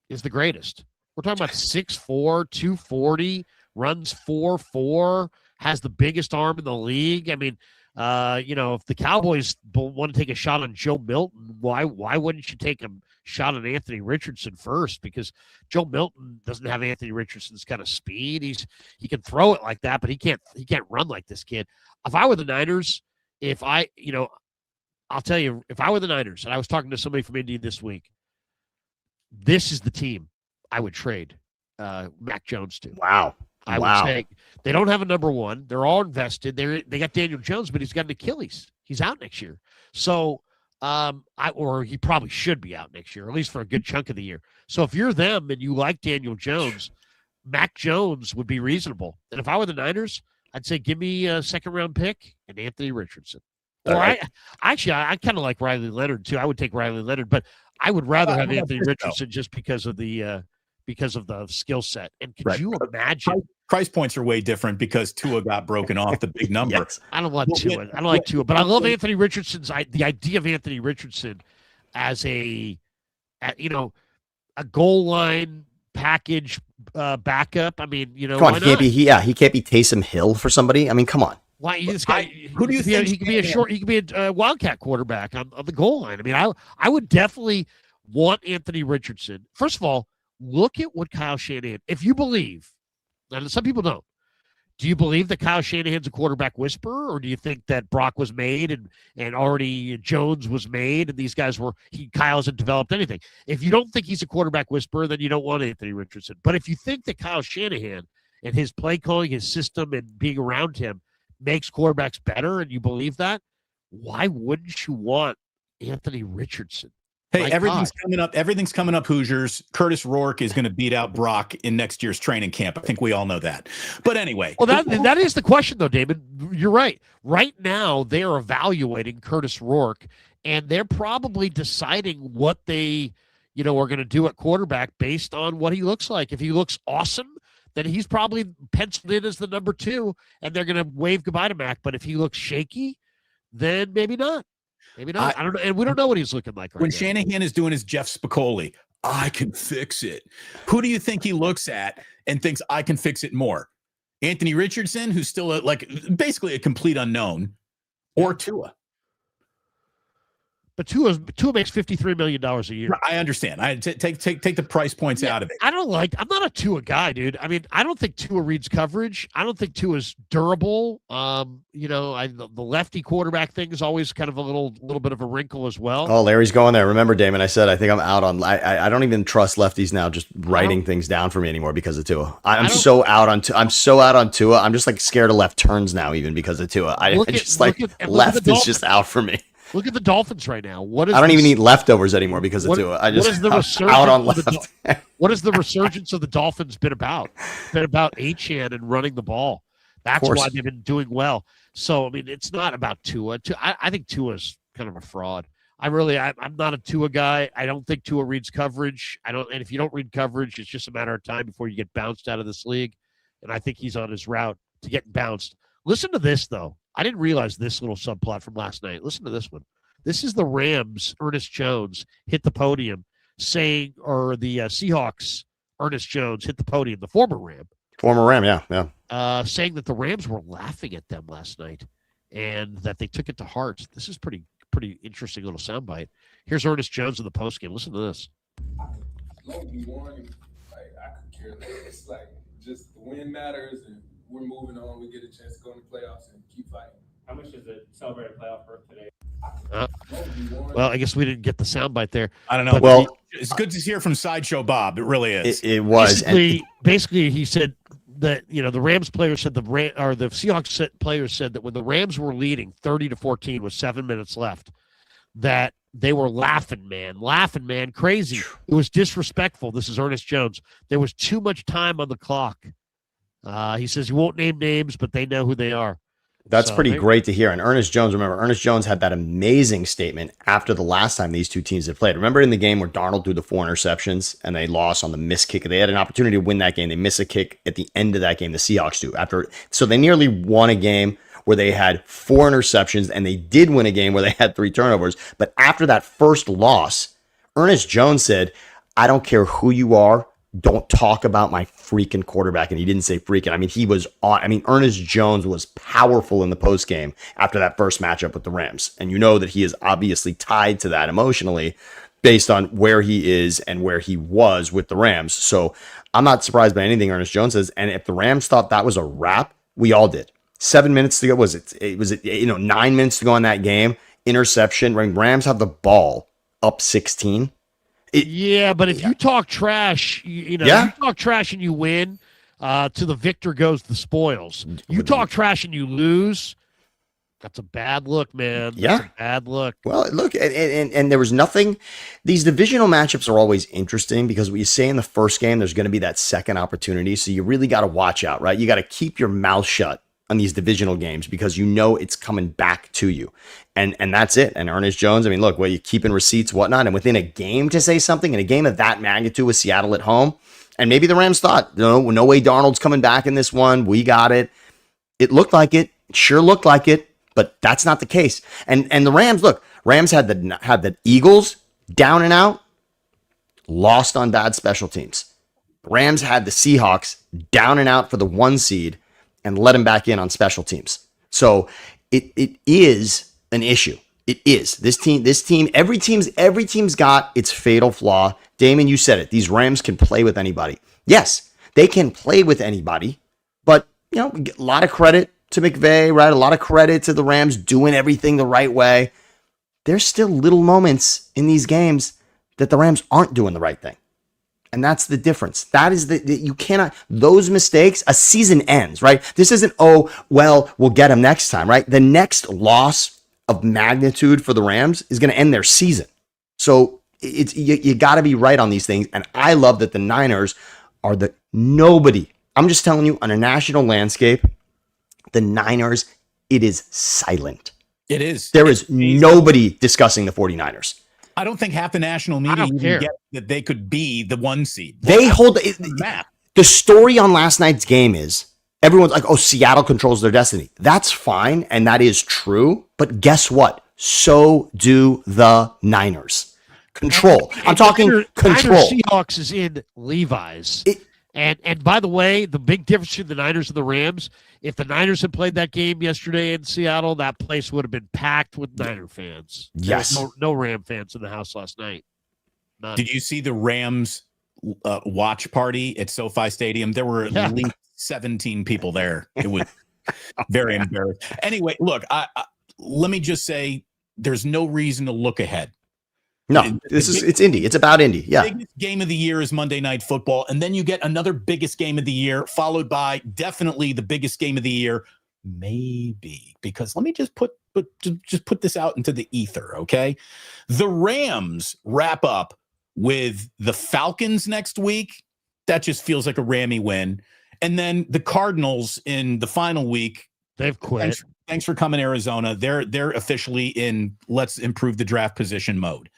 is the greatest. We're talking about 6'4", 240, runs 4.4, has the biggest arm in the league. I mean, if the Cowboys want to take a shot on Joe Milton, why wouldn't you take a shot on Anthony Richardson first? Because Joe Milton doesn't have Anthony Richardson's kind of speed. He can throw it like that, but he can't run like this kid. If I were the Niners, I'll tell you, if I were the Niners, and I was talking to somebody from Indy this week, this is the team I would trade Mac Jones to. Wow. I would say they don't have a number one. They're all invested. They got Daniel Jones, but he's got an Achilles. He's out next year. So, or he probably should be out next year, at least for a good chunk of the year. So if you're them and you like Daniel Jones, Mac Jones would be reasonable. And if I were the Niners, I'd say give me a second-round pick and Anthony Richardson. Or I kind of like Riley Leonard too. I would take Riley Leonard, but I would rather have Anthony Richardson just because of the skill set. And could you imagine? Price points are way different because Tua got broken off the big number. Yes. I don't want Tua. I don't like Tua, but I love Anthony Richardson's. The idea of Anthony Richardson as a goal line package backup. I mean, come on, he can't be Taysom Hill for somebody. I mean, come on. Why this guy? Who do you think he could be He could be a wildcat quarterback on the goal line. I mean, I would definitely want Anthony Richardson. First of all, look at what Kyle Shanahan. If you believe, and some people don't, do you believe that Kyle Shanahan's a quarterback whisperer, or do you think that Brock was made and already Jones was made and these guys Kyle hasn't developed anything? If you don't think he's a quarterback whisperer, then you don't want Anthony Richardson. But if you think that Kyle Shanahan and his play calling, his system, and being around him makes quarterbacks better, and you believe that, why wouldn't you want Anthony Richardson? Hey, everything's coming up, Hoosiers. Curtis Rourke is going to beat out Brock in next year's training camp. I think we all know that. But anyway. Well, that is the question, though, Damon. You're right. Right now, they are evaluating Curtis Rourke, and they're probably deciding what they, are going to do at quarterback based on what he looks like. If he looks awesome, then he's probably penciled in as the number 2, and they're going to wave goodbye to Mac. But if he looks shaky, then maybe not. Maybe not. I don't know. And we don't know what he's looking like right when now. Shanahan is doing his Jeff Spicoli, I can fix it. Who do you think he looks at and thinks I can fix it more? Anthony Richardson, who's still basically a complete unknown, or Tua? But Tua makes $53 million a year. I understand. I take the price points out of it. I'm not a Tua guy, dude. I mean, I don't think Tua reads coverage. I don't think Tua's durable. The lefty quarterback thing is always kind of a little bit of a wrinkle as well. Oh, Larry's going there. Remember, Damon, I said I think I'm out on. I don't even trust lefties now just writing things down for me anymore because of Tua. I'm so out on Tua. I'm just like scared of left turns now, even because of Tua. Left is just out for me. Look at the Dolphins right now. I don't even eat leftovers anymore because of Tua. I'm out on left. What has the resurgence of the Dolphins been about? It's been about Achane and running the ball. That's why they've been doing well. So, I mean, it's not about Tua. I think Tua's kind of a fraud. I'm not a Tua guy. I don't think Tua reads coverage. And if you don't read coverage, it's just a matter of time before you get bounced out of this league. And I think he's on his route to getting bounced. Listen to this, though. I didn't realize this little subplot from last night. Listen to this one. This is the Rams, Ernest Jones, hit the podium saying, or the Seahawks, Ernest Jones, hit the podium, the former Ram. Yeah. Saying that the Rams were laughing at them last night and that they took it to heart. This is pretty interesting little soundbite. Here's Ernest Jones in the postgame. Listen to this. We won, I could care less. Just the win matters, and we're moving on. We get a chance to go in the playoffs and keep fighting. How much does the celebrated playoff berth today? Well, I guess we didn't get the soundbite there. I don't know. Well, it's good to hear from Sideshow Bob. It really is. It was. Basically, he said that the Rams players said the Seahawks players said that when the Rams were leading 30-14 with 7 minutes left, that they were laughing, man, crazy. It was disrespectful. This is Ernest Jones. There was too much time on the clock. He says he won't name names, but they know who they are. That's pretty great to hear. And Ernest Jones had that amazing statement after the last time these two teams had played. Remember in the game where Darnold threw the 4 interceptions and they lost on the missed kick? They had an opportunity to win that game. They missed a kick at the end of that game, the Seahawks do. So they nearly won a game where they had 4 interceptions, and they did win a game where they had 3 turnovers. But after that first loss, Ernest Jones said, I don't care who you are, don't talk about my freaking quarterback. And he didn't say freaking. I mean, he was on. I mean, Ernest Jones was powerful in the postgame after that first matchup with the Rams. And you know that he is obviously tied to that emotionally based on where he is and where he was with the Rams. So I'm not surprised by anything Ernest Jones says. And if the Rams thought that was a wrap, we all did. 7 minutes to go. Was it 9 minutes to go in that game? Interception. Rams have the ball up 16. But if you talk trash, you talk trash and you win, to the victor goes the spoils. You talk trash and you lose, that's a bad look, man. That's a bad look. Well, look, and there was nothing. These divisional matchups are always interesting because what you say in the first game, there's going to be that second opportunity. So you really got to watch out, right? You got to keep your mouth shut on these divisional games because you know it's coming back to you. And that's it. And Ernest Jones, I mean, look, you keeping receipts, whatnot, and within a game to say something, in a game of that magnitude with Seattle at home, and maybe the Rams thought, no way Darnold's coming back in this one. We got it. It looked like it. It sure looked like it, but that's not the case. And the Rams, look, had the Eagles down and out, lost on bad special teams. Rams had the Seahawks down and out for the 1 seed and let him back in on special teams. So it is an issue. It is. This team, every team's got its fatal flaw. Damon, you said it. These Rams can play with anybody. Yes, they can play with anybody, but a lot of credit to McVay, right? A lot of credit to the Rams doing everything the right way. There's still little moments in these games that the Rams aren't doing the right thing. And that's the difference. That is you cannot, those mistakes, a season ends, right? This isn't, we'll get them next time, right? The next loss of magnitude for the Rams is going to end their season. So you got to be right on these things. And I love that the Niners are nobody. I'm just telling you, on a national landscape, the Niners, it is silent. It is. There is nobody discussing the 49ers. I don't think half the national media even get that they could be the 1 seed. They hold the map. The story on last night's game is everyone's like, Seattle controls their destiny. That's fine, and that is true. But guess what? So do the Niners. Control. I'm talking control. Seahawks is in Levi's. And by the way, the big difference between the Niners and the Rams, if the Niners had played that game yesterday in Seattle, that place would have been packed with Niner fans. There was Yes. no Ram fans in the house last night. None. Did you see the Rams watch party at SoFi Stadium? There were at least 17 people there. It was very embarrassing. Anyway, look, let me just say there's no reason to look ahead. No, it's Indy. It's about Indy. Yeah. The biggest game of the year is Monday Night Football. And then you get another biggest game of the year, followed by definitely the biggest game of the year. Maybe, because let me just put this out into the ether, okay? The Rams wrap up with the Falcons next week. That just feels like a Rammy win. And then the Cardinals in the final week. They've quit. Thanks for coming, Arizona. They're officially in let's improve the draft position mode.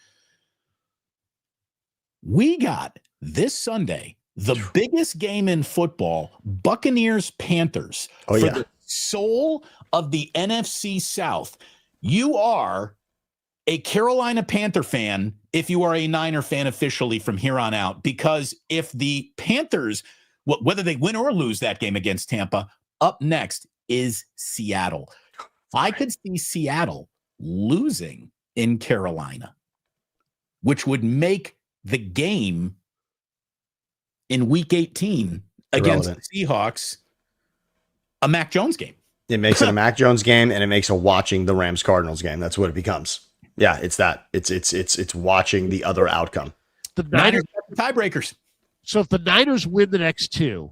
We got this Sunday the biggest game in football, Buccaneers-Panthers, for the soul of the NFC South. You are a Carolina Panther fan if you are a Niner fan officially from here on out, because if the Panthers, whether they win or lose that game against Tampa, up next is Seattle. I could see Seattle losing in Carolina, which would make the game in week 18 against the Seahawks a Mac Jones game. It makes it a Mac Jones game, and it makes a watching the Rams Cardinals game. That's what it becomes. Yeah, it's that. It's watching the other outcome. The Niners tiebreakers. So if the Niners win the next two,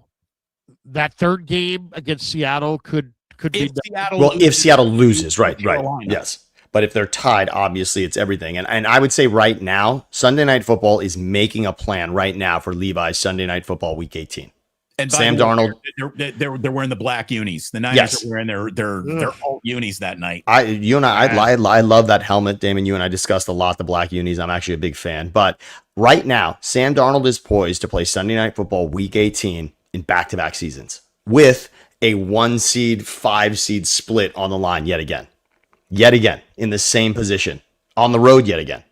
that third game against Seattle could be Seattle well, if Seattle loses, right, Carolina. yes. But if they're tied, obviously it's everything. And I would say right now, Sunday Night Football is making a plan right now for Levi's Sunday Night Football Week 18. And Sam Darnold, they're wearing the black unis. The Niners are wearing their alt unis that night. I love that helmet, Damon. You and I discussed a lot the black unis. I'm actually a big fan. But right now, Sam Darnold is poised to play Sunday Night Football Week 18 in back-to-back seasons with a 1 seed, 5 seed split on the line yet again in the same position on the road yet again.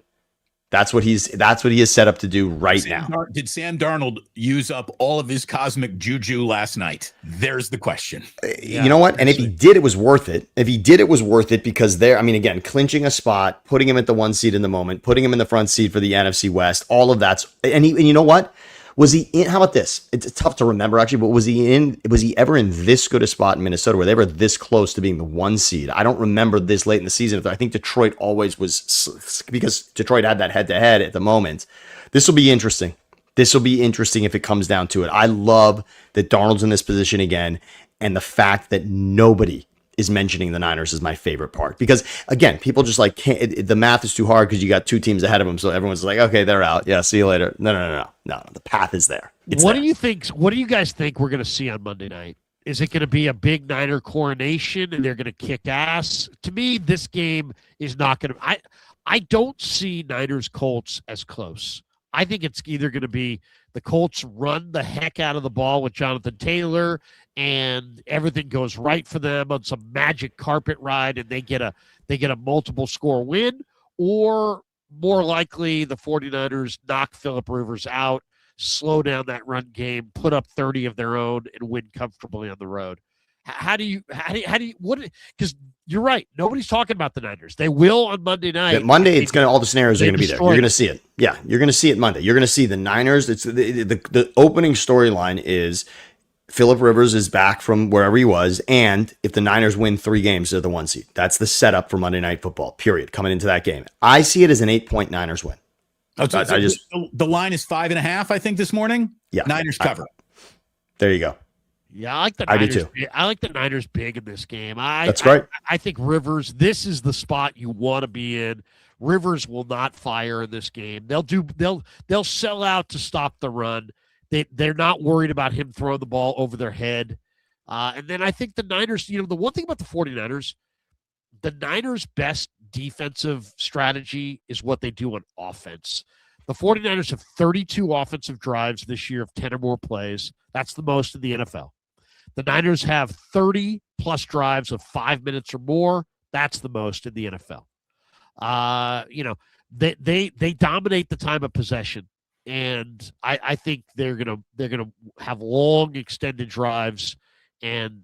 That's what he is set up to do right now. Did Sam Darnold use up all of his cosmic juju last night? There's the question. You know what? And if he did, it was worth it. Because again, clinching a spot, putting him at the 1 seed in the moment, putting him in the front seat for the NFC West, all of that's, and you know what? Was he in? How about this? It's tough to remember actually, but was he ever in this good a spot in Minnesota where they were this close to being the 1 seed? I don't remember this late in the season. I think Detroit always was, because Detroit had that head-to-head at the moment. This will be interesting. If it comes down to it. I love that Darnold's in this position again, and the fact that nobody is mentioning the Niners is my favorite part, because again, people just like the math is too hard because you got 2 teams ahead of them, so everyone's like, okay, they're out. Yeah, see you later. No. The path is there. What do you guys think we're going to see on Monday night? Is it going to be a big Niner coronation and they're going to kick ass? To me, this game is not going to. I don't see Niners Colts as close. I think it's either going to be the Colts run the heck out of the ball with Jonathan Taylor, and everything goes right for them on some magic carpet ride, and they get a multiple score win, or more likely the 49ers knock Phillip Rivers out, slow down that run game, put up 30 of their own, and win comfortably on the road. Because you're right. Nobody's talking about the Niners. They will on Monday night. But Monday, all the scenarios are going to be there. You're going to see it. Yeah, you're going to see it Monday. You're going to see the Niners. It's the opening storyline is Phillip Rivers is back from wherever he was, and if the Niners win 3 games, they're the 1 seed. That's the setup for Monday Night Football, period, coming into that game. I see it as an 8-point Niners win. The line is 5.5, I think, this morning. Yeah. Niners cover. There you go. Yeah, I like the Niners. I do too. I like the Niners big in this game. That's right. I think Rivers, this is the spot you want to be in. Rivers will not fire in this game. They'll sell out to stop the run. They're not worried about him throwing the ball over their head. And then I think the Niners, the one thing about the 49ers, the Niners' best defensive strategy is what they do on offense. The 49ers have 32 offensive drives this year of 10 or more plays. That's the most in the NFL. The Niners have 30-plus drives of 5 minutes or more. That's the most in the NFL. They dominate the time of possession. and I think they're gonna have long extended drives and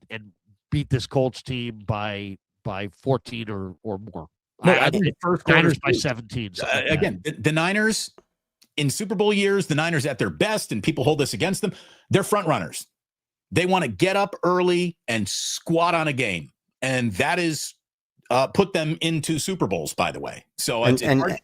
beat this Colts team by 14 or more. Well, I I think think first quarter Niners by 17. something like that. again, the Niners in Super Bowl years, the Niners at their best, and people hold this against them. They're front runners. They want to get up early and squat on a game, and that is put them into Super Bowls. By the way, so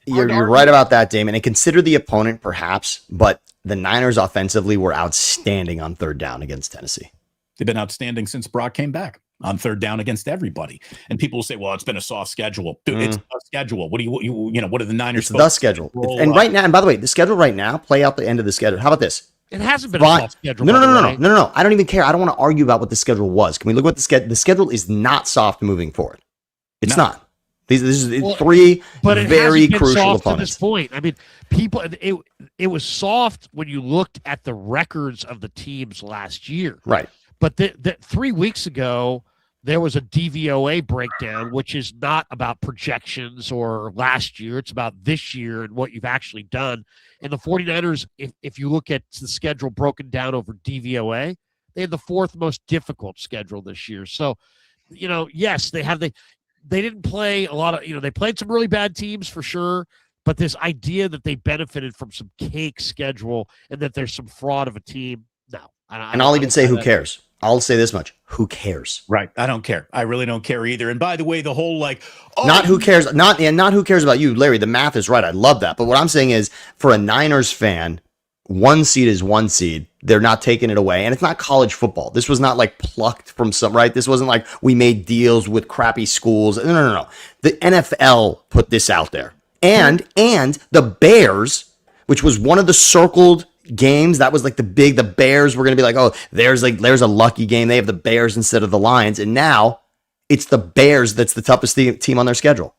you're right about that, Damon. And consider the opponent, perhaps, but the Niners offensively were outstanding on third down against Tennessee. They've been outstanding since Brock came back on third down against everybody. And people will say, "Well, it's been a soft schedule." Dude, it's a schedule. What do what are the Niners? It's the schedule. And right now, and by the way, the schedule right now, play out the end of the schedule. How about this? It hasn't been a soft schedule. No. I don't even care. I don't want to argue about what the schedule was. Can we look at the schedule? The schedule is not soft moving forward. It's not. This is three very crucial opponents. To this point, I mean, people. It was soft when you looked at the records of the teams last year, right? But the 3 weeks ago, there was a DVOA breakdown, which is not about projections or last year. It's about this year and what you've actually done. And the 49ers, if you look at the schedule broken down over DVOA, they had the fourth most difficult schedule this year. So, yes, they didn't play a lot of, they played some really bad teams for sure, but this idea that they benefited from some cake schedule and that there's some fraud of a team, no. I'll even say, who cares? I'll say this much. Who cares? Right. I don't care. I really don't care either. And by the way, the whole not who cares, not who cares about you, Larry. The math is right. I love that. But what I'm saying is, for a Niners fan, one seed is one seed. They're not taking it away. And it's not college football. This was not like plucked from some, right? This wasn't like we made deals with crappy schools. No. The NFL put this out there. And the Bears, which was one of the circled games, that was like the Bears were going to be like, oh, there's a lucky game. They have the Bears instead of the Lions. And now it's the Bears that's the toughest team on their schedule.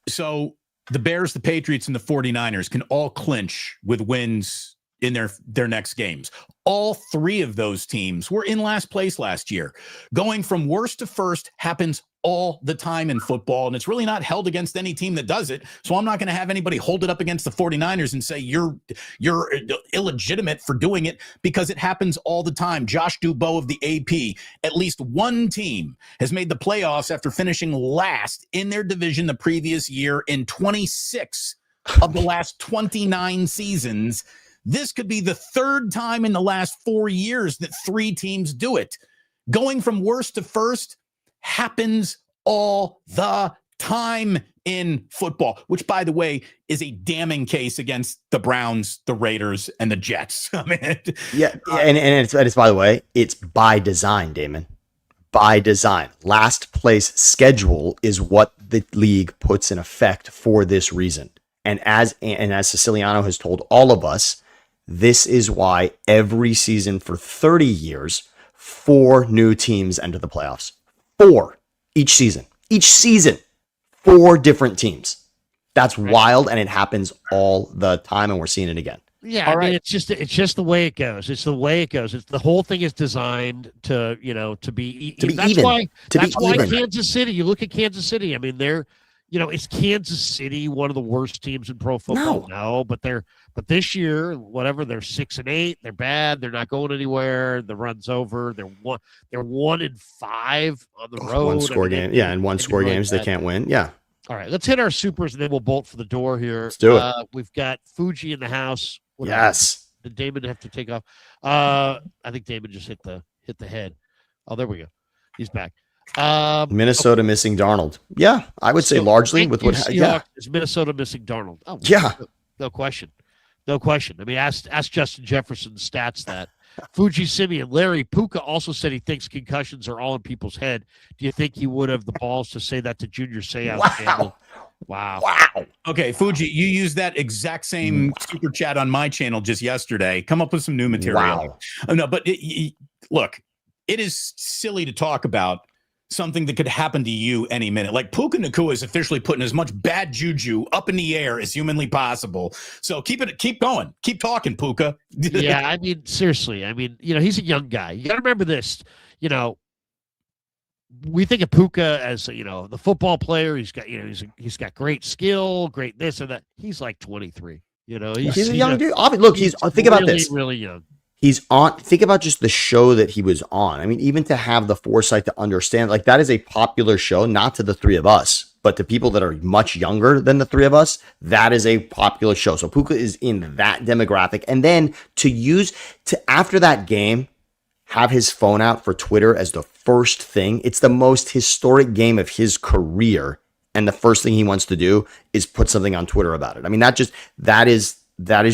So the Bears, the Patriots, and the 49ers can all clinch with wins in their next games. All three of those teams were in last place last year. Going from worst to first happens all the time in football, and it's really not held against any team that does it. So I'm not going to have anybody hold it up against the 49ers and say you're illegitimate for doing it, because it happens all the time. Josh Dubow of the AP, at least one team has made the playoffs after finishing last in their division the previous year in 26 of the last 29 seasons. This could be the third time in the last 4 years that three teams do it. Going from worst to first happens all the time in football, which, by the way, is a damning case against the Browns, the Raiders, and the Jets. I mean, and it's by the way, it's by design, Damon. By design. Last place schedule is what the league puts in effect for this reason. And as Siciliano has told all of us, this is why every season for 30 years, 4 new teams enter the playoffs. 4 each season. 4 different teams. That's wild, and it happens all the time, and we're seeing it again. Yeah, I mean, it's just the way it goes. It's the way it goes. It's the whole thing is designed to be even. That's why Kansas City. You look at Kansas City. I mean, they're is Kansas City one of the worst teams in pro football? No, but this year, whatever, they're 6-8. They're bad. They're not going anywhere. The run's over. They're 1-5 on the road. One score game. Yeah, and one score games they can't win. Yeah. All right, let's hit our supers and then we'll bolt for the door here. Let's do it. We've got Fuji in the house. Yes. Did Damon have to take off? I think Damon just hit the head. Oh, there we go. He's back. Minnesota missing Darnold. Yeah, I would say largely with what. Yeah, is Minnesota missing Darnold? Oh, yeah, no question. I mean, ask Justin Jefferson's stats that. Fuji Simeon, Larry Puka also said he thinks concussions are all in people's head. Do you think he would have the balls to say that to Junior Seau? Wow. Okay, Fuji, you used that exact same super chat on my channel just yesterday. Come up with some new material. Wow. No, but look, it is silly to talk about something that could happen to you any minute. Like Puka Nacua is officially putting as much bad juju up in the air as humanly possible. So keep going. Keep talking, Puka. Yeah, I mean, seriously. I mean, he's a young guy. You got to remember this. We think of Puka as, the football player. He's got, he's got great skill, great this and that. He's like 23. He's a young dude. Look, think about this. Really young. He's on. Think about just the show that he was on. I mean, even to have the foresight to understand, like, that is a popular show, not to the three of us, but to people that are much younger than the three of us. That is a popular show. So Puka is in that demographic. And then after that game, have his phone out for Twitter as the first thing. It's the most historic game of his career. And the first thing he wants to do is put something on Twitter about it. I mean, that is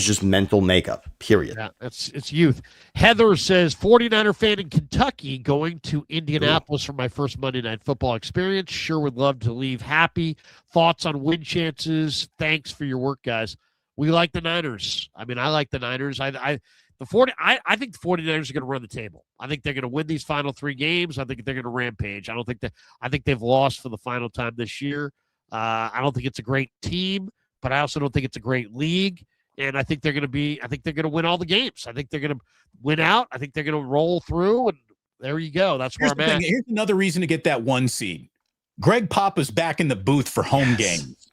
just mental makeup, period. Yeah, it's youth. Heather says, 49er fan in Kentucky going to Indianapolis for my first Monday Night Football experience. Sure would love to leave happy. Thoughts on win chances? Thanks for your work, guys. We like the Niners. I mean, I like the Niners. I think the 49ers are going to run the table. I think they're going to win these final 3 games. I think they're going to rampage. I think they've lost for the final time this year. I don't think it's a great team, but I also don't think it's a great league. And I think they're going to win all the games. I think they're going to win out. I think they're going to roll through, and there you go. That's where I'm at. Here's another reason to get that 1 seed. Greg Papa's back in the booth for home games.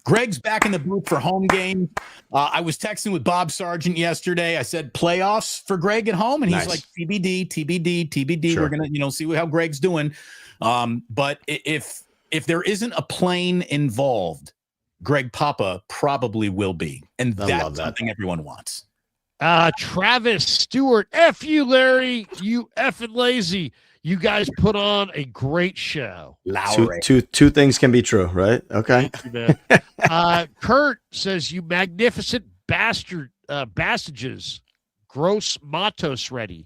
Greg's back in the booth for home games. I was texting with Bob Sargent yesterday. I said playoffs for Greg at home, and he's like, TBD. Sure. We're going to, see how Greg's doing. But if there isn't a plane involved, Greg Papa probably will be. And that's something everyone wants. Travis Stewart, F you, Larry, you effing lazy. You guys put on a great show. Two things can be true, right? Okay. Kurt says, you magnificent bastages. Gross Matos ready.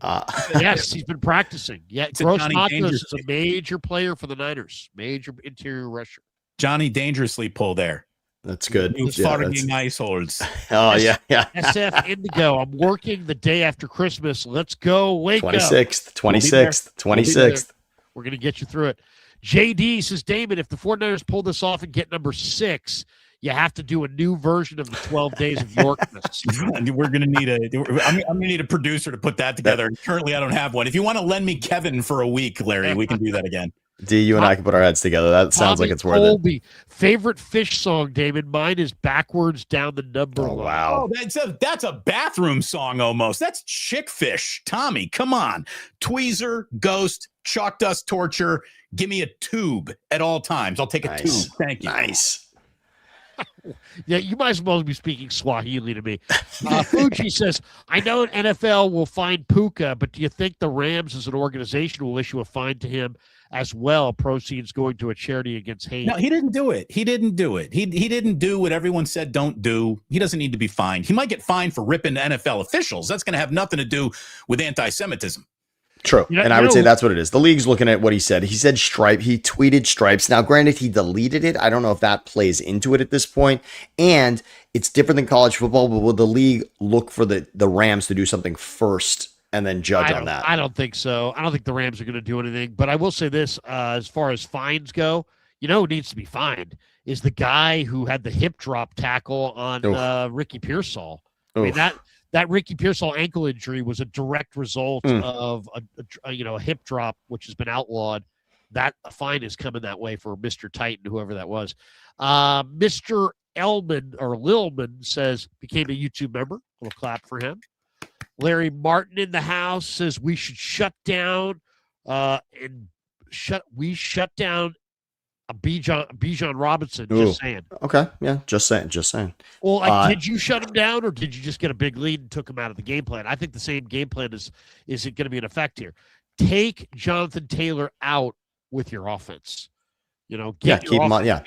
Yes, he's been practicing. Yeah, Gross Matos is a major player for the Niners. Major interior rusher. Johnny Dangerously pull there. That's good. Ice holes. Oh, yeah. SF Indigo. I'm working the day after Christmas. Let's go. Wake 26th. We're going to get you through it. JD says, Damon, if the 49ers pull this off and get number 6, you have to do a new version of the 12 Days of Yorkmas. We're going to need I'm going to need a producer to put that together. Currently, I don't have one. If you want to lend me Kevin for a week, Larry, we can do that again. D, you and I can put our heads together. That sounds like it's worth it. Favorite Fish song, Damon. Mine is Backwards Down the Number Line. Wow. Oh, that's a bathroom song almost. That's Chick Fish. Tommy, come on. Tweezer, Ghost, Chalk Dust Torture. Give me a tube at all times. I'll take a tube. Thank you. Nice. Yeah, you might as well be speaking Swahili to me. Fuji says, I know NFL will fine Puka, but do you think the Rams as an organization will issue a fine to him as well? Proceeds going to a charity against hate. No, he didn't do it. He didn't do what everyone said don't do. He doesn't need to be fined. He might get fined for ripping NFL officials. That's going to have nothing to do with anti-Semitism. True. And I would say that's what it is. The league's looking at what he said. He said stripe. He tweeted stripes. Now, granted, he deleted it. I don't know if that plays into it at this point. And it's different than college football, but will the league look for the Rams to do something first and then judge on that? I don't think so. I don't think the Rams are going to do anything. But I will say this, as far as fines go, who needs to be fined is the guy who had the hip drop tackle on Ricky Pearsall. I mean, that Ricky Pearsall ankle injury was a direct result of a hip drop, which has been outlawed. That fine is coming that way for Mr. Titan, whoever that was. Mr. Elman or Lilman says, became a YouTube member. A little clap for him. Larry Martin in the house says we should shut down shut down Bijan Robinson. Just saying. Okay. Yeah. Just saying. Well, did you shut him down or did you just get a big lead and took him out of the game plan? I think the same game plan is going to be in effect here. Take Jonathan Taylor out with your offense. Keep him on. Yeah.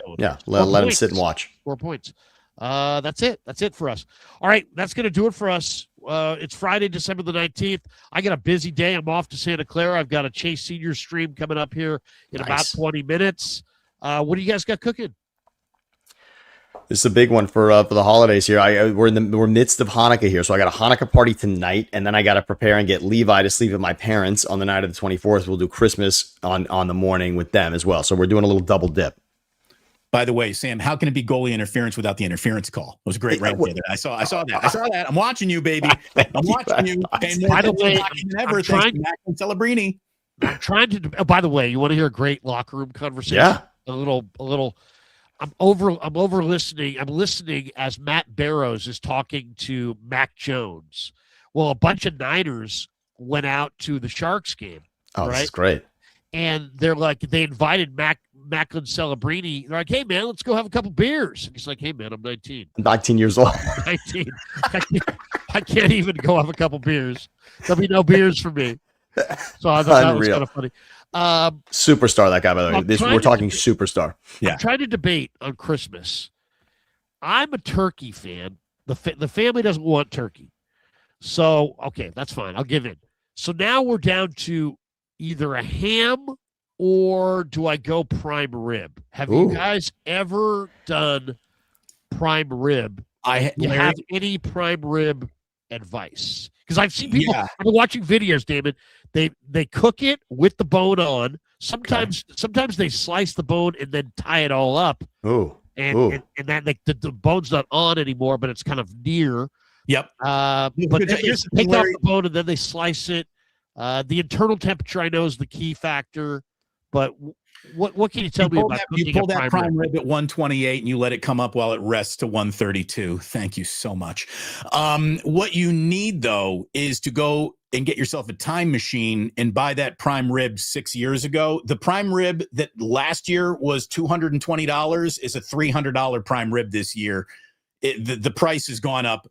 Let him sit and watch. 4 points. That's it. That's it for us. All right. That's going to do it for us. It's Friday, December the 19th. I got a busy day. I'm off to Santa Clara. I've got a Chase Senior stream coming up here in about 20 minutes. What do you guys got cooking? This is a big one for the holidays here. We're midst of Hanukkah here, so I got a Hanukkah party tonight, and then I got to prepare and get Levi to sleep with my parents on the night of the 24th. We'll do Christmas on the morning with them as well. So we're doing a little double dip. By the way, Sam, how can it be goalie interference without the interference call? It was great right there. I saw that. I'm watching you, baby. I'm watching you. By the way, Celebrini. I'm trying to. Oh, by the way, you want to hear a great locker room conversation? Yeah. A little. I'm over listening. I'm listening as Matt Barrows is talking to Mac Jones. Well, a bunch of Niners went out to the Sharks game. Oh, right? this is great. And they're like, they invited Macklin Celebrini. They're like, hey, man, let's go have a couple beers. And he's like, hey, man, I'm 19. I'm 19 years old. 19. I can't even go have a couple beers. There'll be no beers for me. So I thought that was kind of funny. Superstar, that guy, by the way. We're talking superstar. Yeah. I'm trying to debate on Christmas. I'm a turkey fan. The family doesn't want turkey. So, okay, that's fine. I'll give in. So now we're down to either a ham or do I go prime rib? Have you guys ever done prime rib? Do you have any prime rib advice? Because I've seen people, I've been watching videos, Damon. They cook it with the bone on. Sometimes they slice the bone and then tie it all up. And then the bone's not on anymore, but it's kind of near. Yep. But they take off the bone and then they slice it. The internal temperature, I know, is the key factor. But what can you tell me about cooking you pull that prime rib at 128 and you let it come up while it rests to 132. Thank you so much. What you need, though, is to go and get yourself a time machine and buy that prime rib 6 years ago. The prime rib that last year was $220 is a $300 prime rib this year. The price has gone up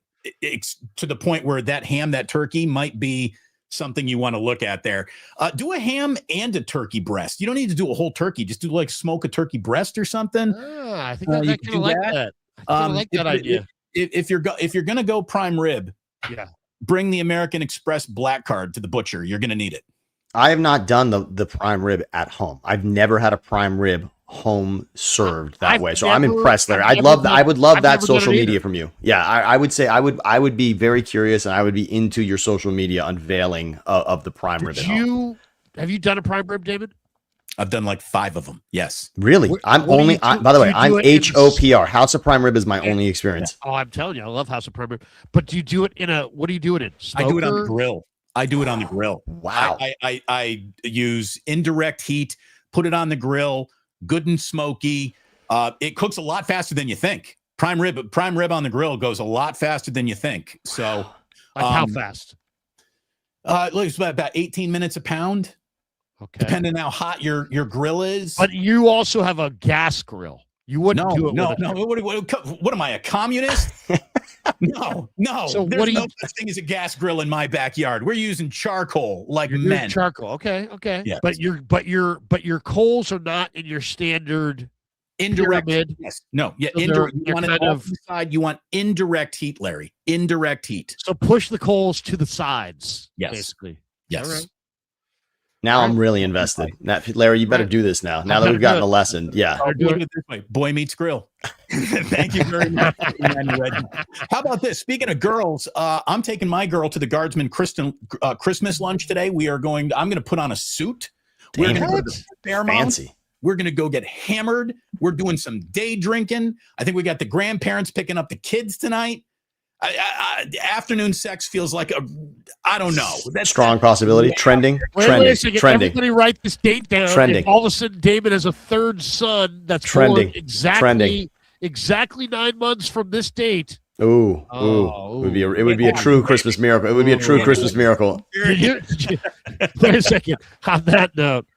to the point where that ham, that turkey might be something you want to look at there. Do a ham and a turkey breast. You don't need to do a whole turkey. Just do like smoke a turkey breast or something. I think I kind of like that. I like that idea. If you're going to go prime rib, bring the American Express black card to the butcher. You're going to need it. I have not done the prime rib at home. I've never had a prime rib home served that way. So I'm impressed, Larry. I would love that social media from you. Yeah, I would say I would be very curious, and I would be into your social media unveiling of the prime rib at home. Have you done a prime rib, David? I've done like 5 of them. Yes. By the way, I'm HOPR. House of Prime Rib is my only experience. Oh, I'm telling you, I love House of Prime Rib. But do you do it what do you do it in? Smoker? I do it on the grill. Wow. I use indirect heat, put it on the grill, good and smoky. It cooks a lot faster than you think. Prime rib on the grill goes a lot faster than you think. So how fast? It's about 18 minutes a pound. Okay. Depending on how hot your grill is. But you also have a gas grill. You wouldn't do it. No. What am I, a communist? No. So there's no such thing as a gas grill in my backyard. We're using charcoal like men. Charcoal. Okay. Yes. But your coals are not in your standard indirect pyramid. Yes. No. Yeah. So Indirect. You want it off the side. You want indirect heat, Larry. Indirect heat. So push the coals to the sides. Yes. Basically. Yes. All right. Now I'm really invested. Larry, you better do this now. Now that we've gotten a lesson. Yeah. Look at it this way. Boy meets grill. Thank you very much. How about this? Speaking of girls, I'm taking my girl to the Guardsman Christmas lunch today. I'm going to put on a suit. We're going to go to Fairmount. Fancy. We're going to go get hammered. We're doing some day drinking. I think we got the grandparents picking up the kids tonight. Afternoon sex feels like I don't know. That's strong possibility. Trending. Wait a second. Everybody write this date down. Trending. All of a sudden, Damon has a third son that's trending. Exactly 9 months from this date. Ooh. It would be a true Christmas miracle. It would be a true Christmas miracle. Wait a second. On that note.